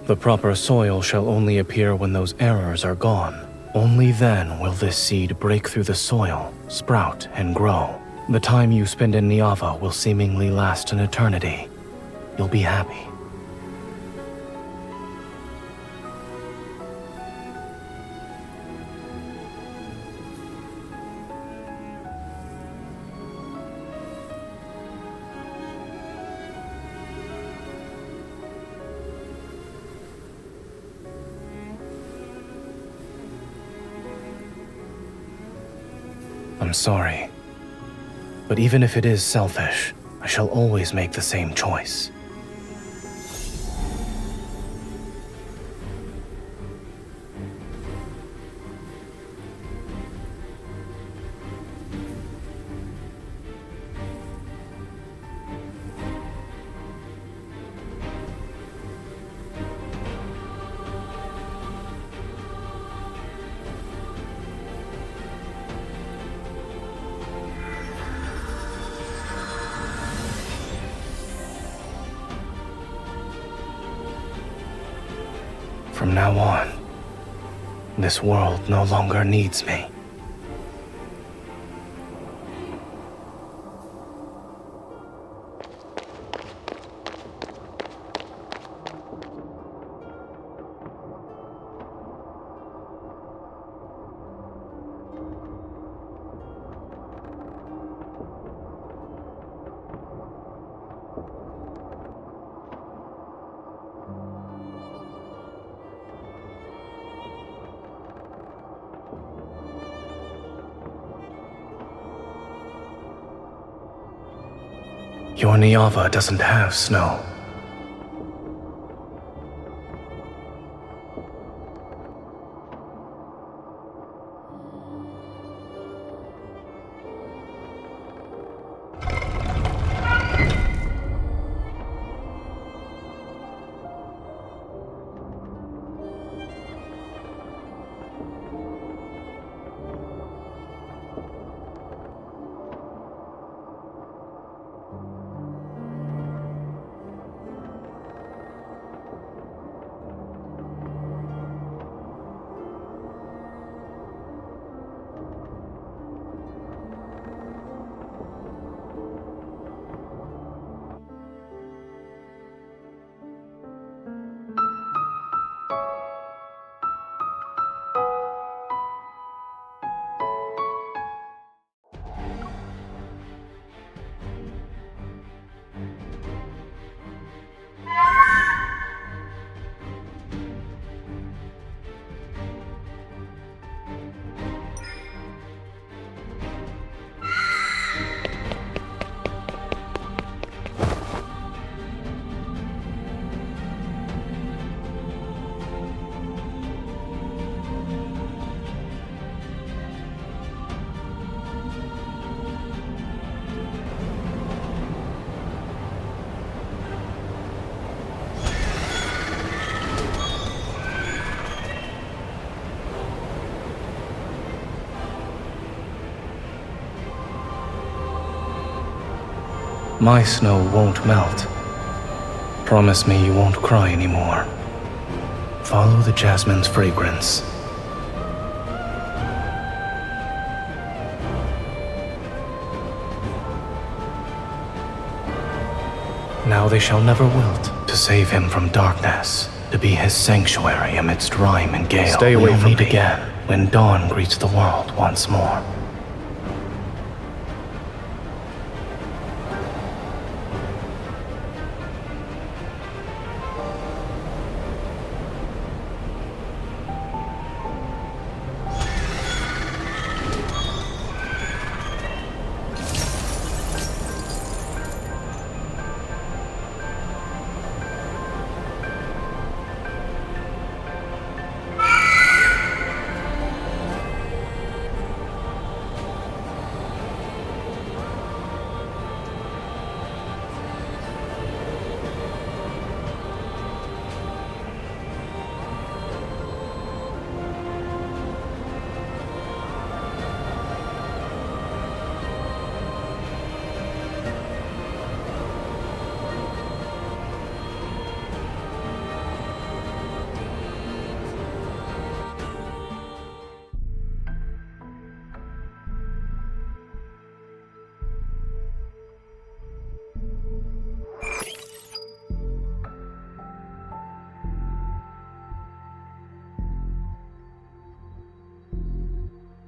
The proper soil shall only appear when those errors are gone. Only then will this seed break through the soil, sprout, and grow. The time you spend in Niava will seemingly last an eternity. You'll be happy. I'm sorry. But even if it is selfish, I shall always make the same choice. From now on, this world no longer needs me. Your Niava doesn't have snow. My snow won't melt. Promise me you won't cry anymore. Follow the jasmine's fragrance. Now they shall never wilt. To save him from darkness, to be his sanctuary amidst rime and gale. Stay away from me. We'll meet again when dawn greets the world once more.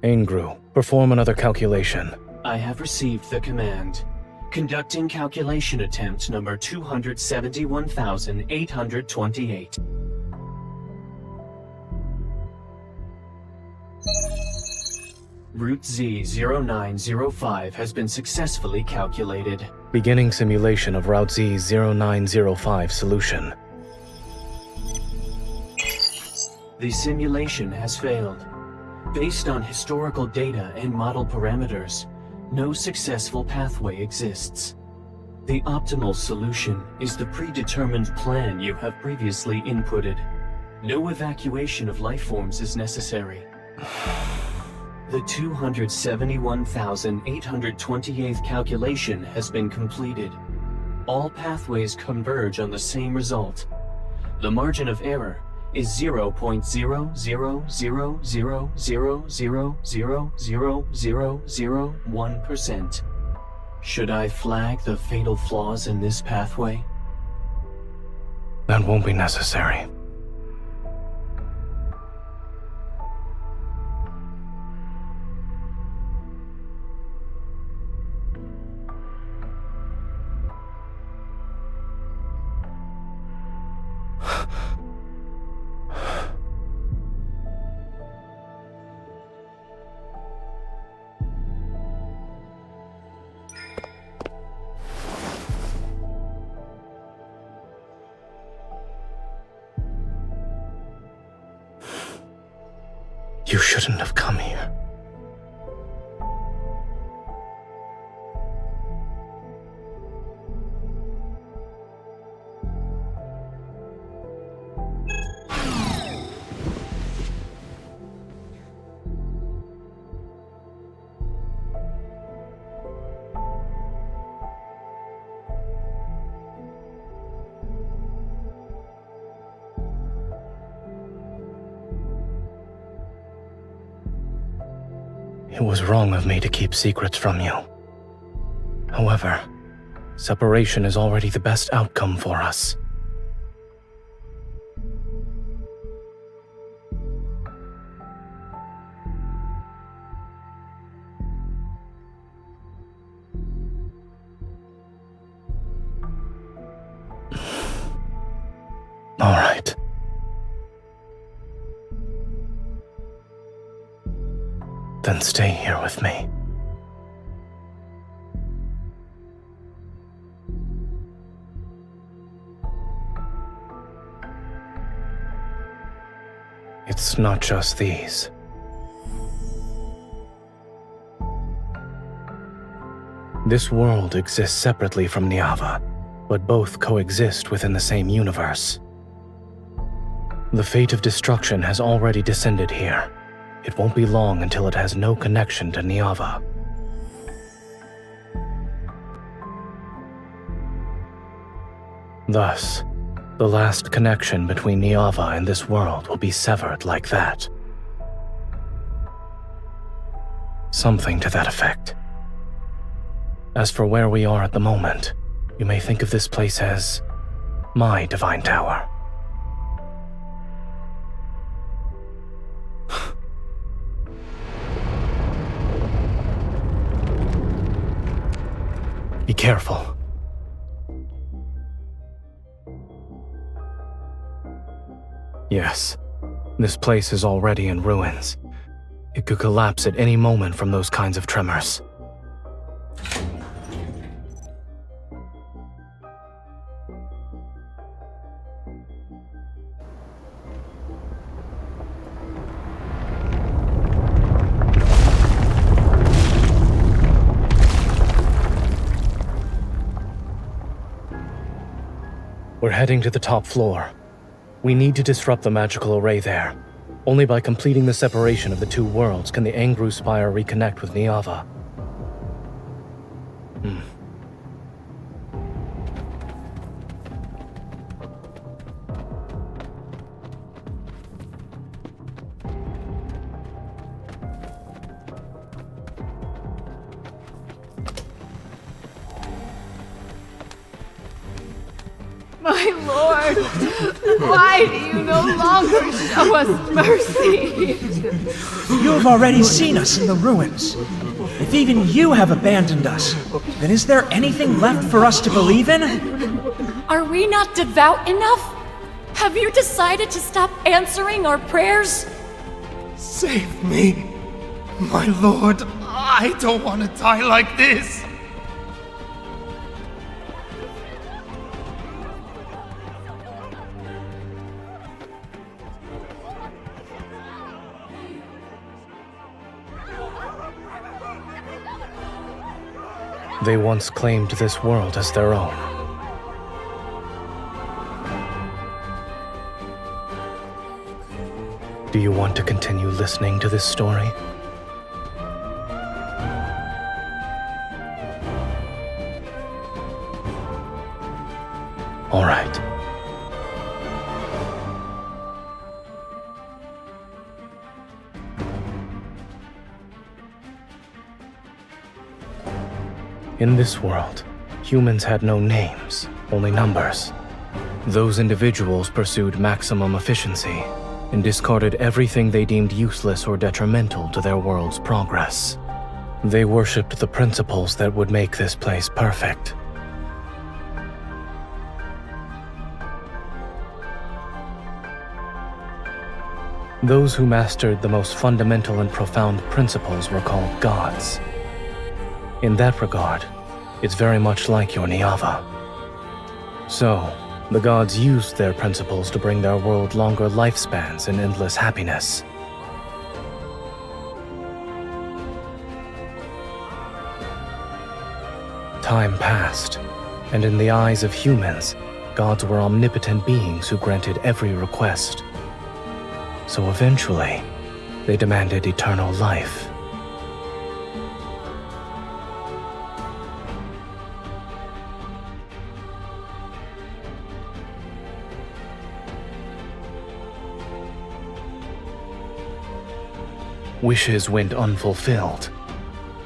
Angru, perform another calculation. I have received the command. Conducting calculation attempt number 271,828. Root Z0905 has been successfully calculated. Beginning simulation of Route Z0905 solution. The simulation has failed. Based on historical data and model parameters, no successful pathway exists. The optimal solution is the predetermined plan you have previously inputted. No evacuation of life forms is necessary. The 271,828th calculation has been completed. All pathways converge on the same result. The margin of error is 0.00000000001%. Should I flag the fatal flaws in this pathway? That won't be necessary. You shouldn't have come here. It was wrong of me to keep secrets from you. However, separation is already the best outcome for us. All right. Then stay here with me. It's not just these. This world exists separately from Niava, but both coexist within the same universe. The fate of destruction has already descended here. It won't be long until it has no connection to Niava. Thus, the last connection between Niava and this world will be severed like that. Something to that effect. As for where we are at the moment, you may think of this place as my divine tower. Be careful. Yes, this place is already in ruins. It could collapse at any moment from those kinds of tremors. We're heading to the top floor. We need to disrupt the magical array there. Only by completing the separation of the two worlds can the Angru Spire reconnect with Niava. My lord, why do you no longer show us mercy? You have already seen us in the ruins. If even you have abandoned us, then is there anything left for us to believe in? Are we not devout enough? Have you decided to stop answering our prayers? Save me, my lord. I don't want to die like this. They once claimed this world as their own. Do you want to continue listening to this story? All right. In this world, humans had no names, only numbers. Those individuals pursued maximum efficiency and discarded everything they deemed useless or detrimental to their world's progress. They worshipped the principles that would make this place perfect. Those who mastered the most fundamental and profound principles were called gods. In that regard, it's very much like your Niava. So, the gods used their principles to bring their world longer lifespans and endless happiness. Time passed, and in the eyes of humans, gods were omnipotent beings who granted every request. So eventually, they demanded eternal life. Wishes went unfulfilled.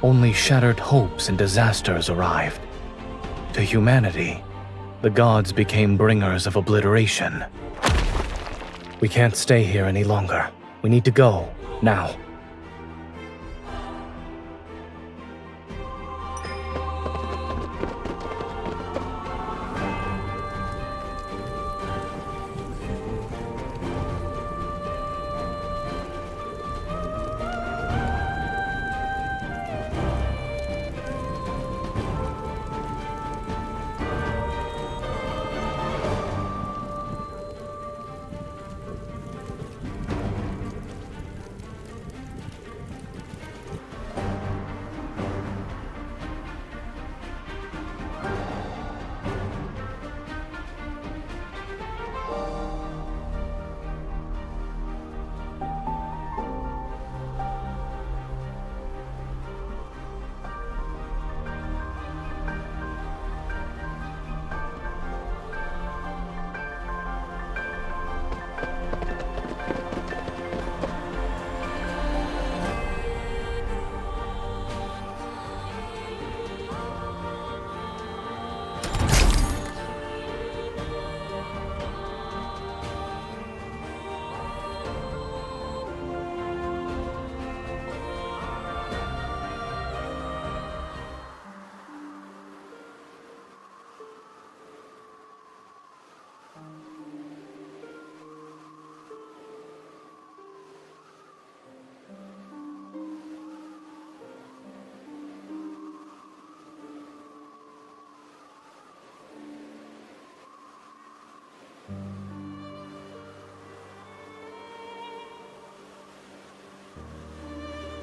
Only shattered hopes and disasters arrived. To humanity, the gods became bringers of obliteration. We can't stay here any longer. We need to go, now.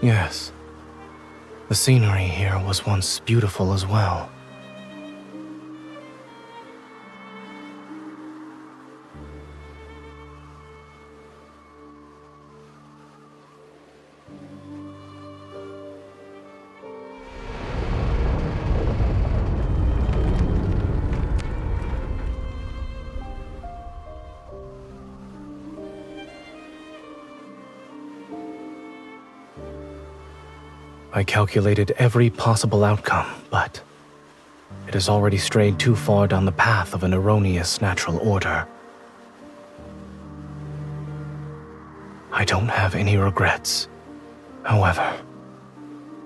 Yes. The scenery here was once beautiful as well. I calculated every possible outcome, but it has already strayed too far down the path of an erroneous natural order. I don't have any regrets. However,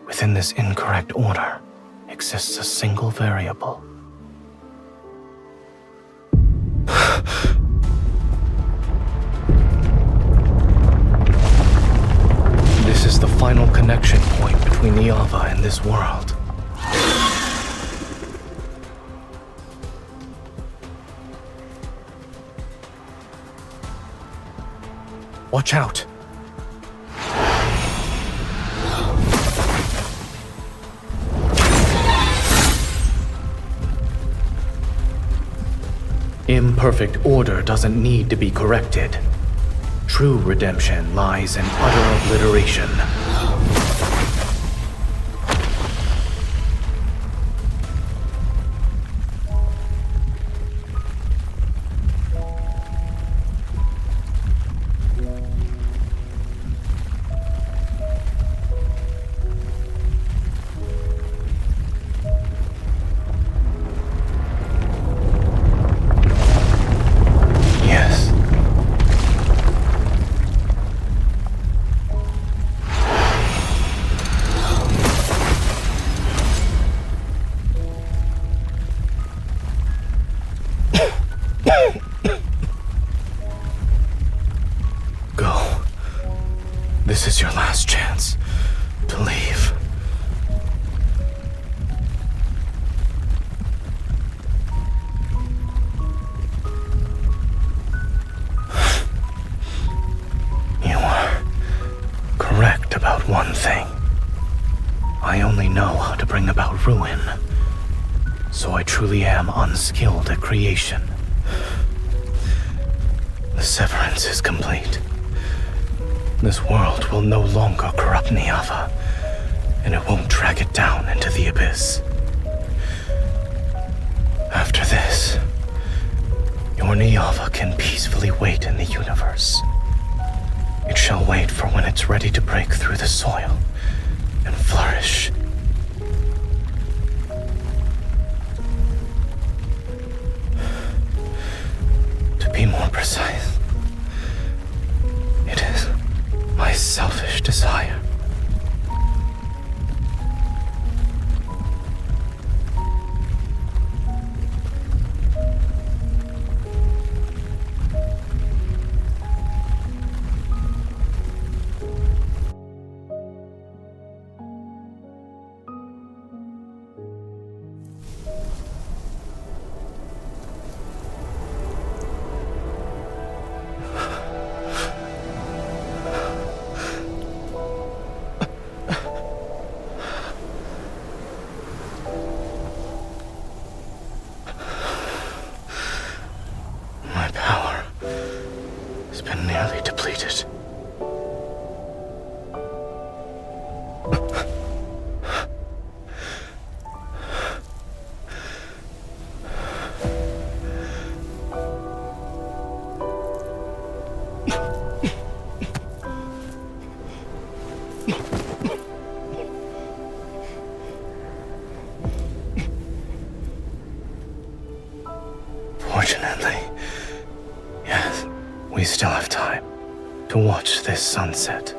within this incorrect order exists a single variable. This is the final connection point between the Ava and this world. Watch out! Imperfect order doesn't need to be corrected. True redemption lies in utter obliteration. Go. This is your last chance to leave. You are correct about one thing. I only know how to bring about ruin, so I truly am unskilled at creation. The severance is complete. This world will no longer corrupt Niava, and it won't drag it down into the abyss. After this, your Niava can peacefully wait in the universe. It shall wait for when it's ready to break through the soil and flourish. To be more precise, it is my selfish desire. Nearly depleted. Fortunately, yes, we still have time to watch this sunset.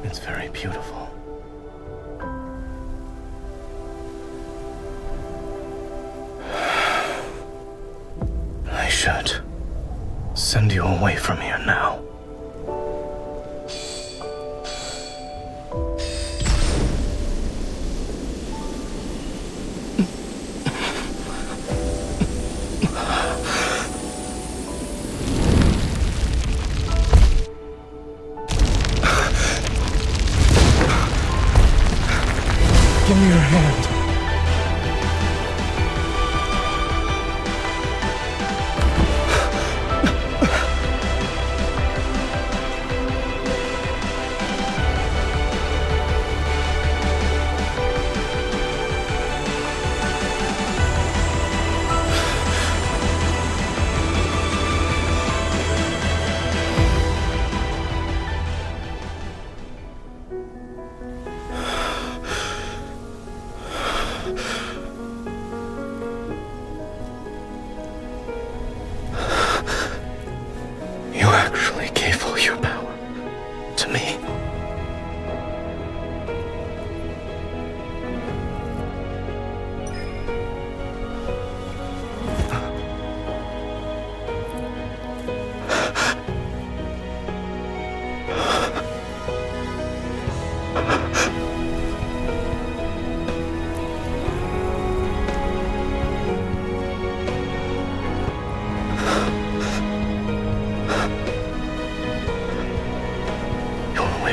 It's very beautiful. I should send you away from here now. Give me your hand.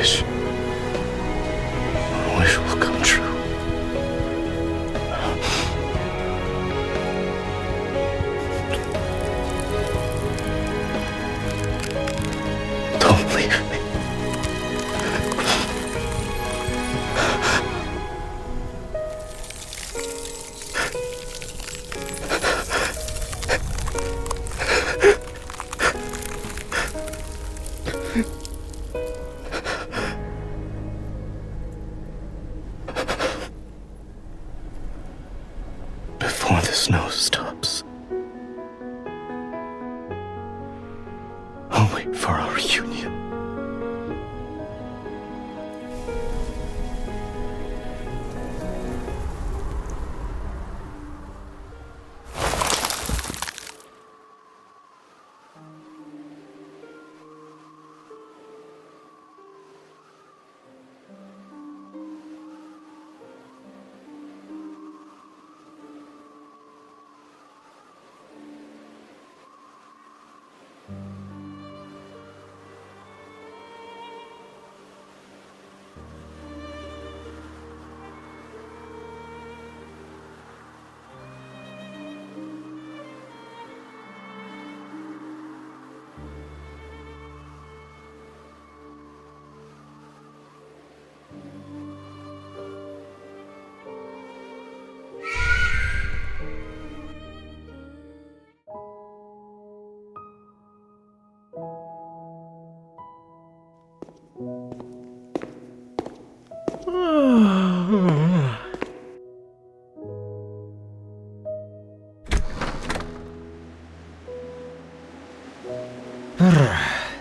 wish will come true. Don't leave me. Before the snow stops, I'll wait for our reunion.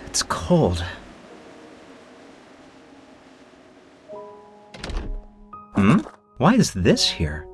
It's cold. Why is this here?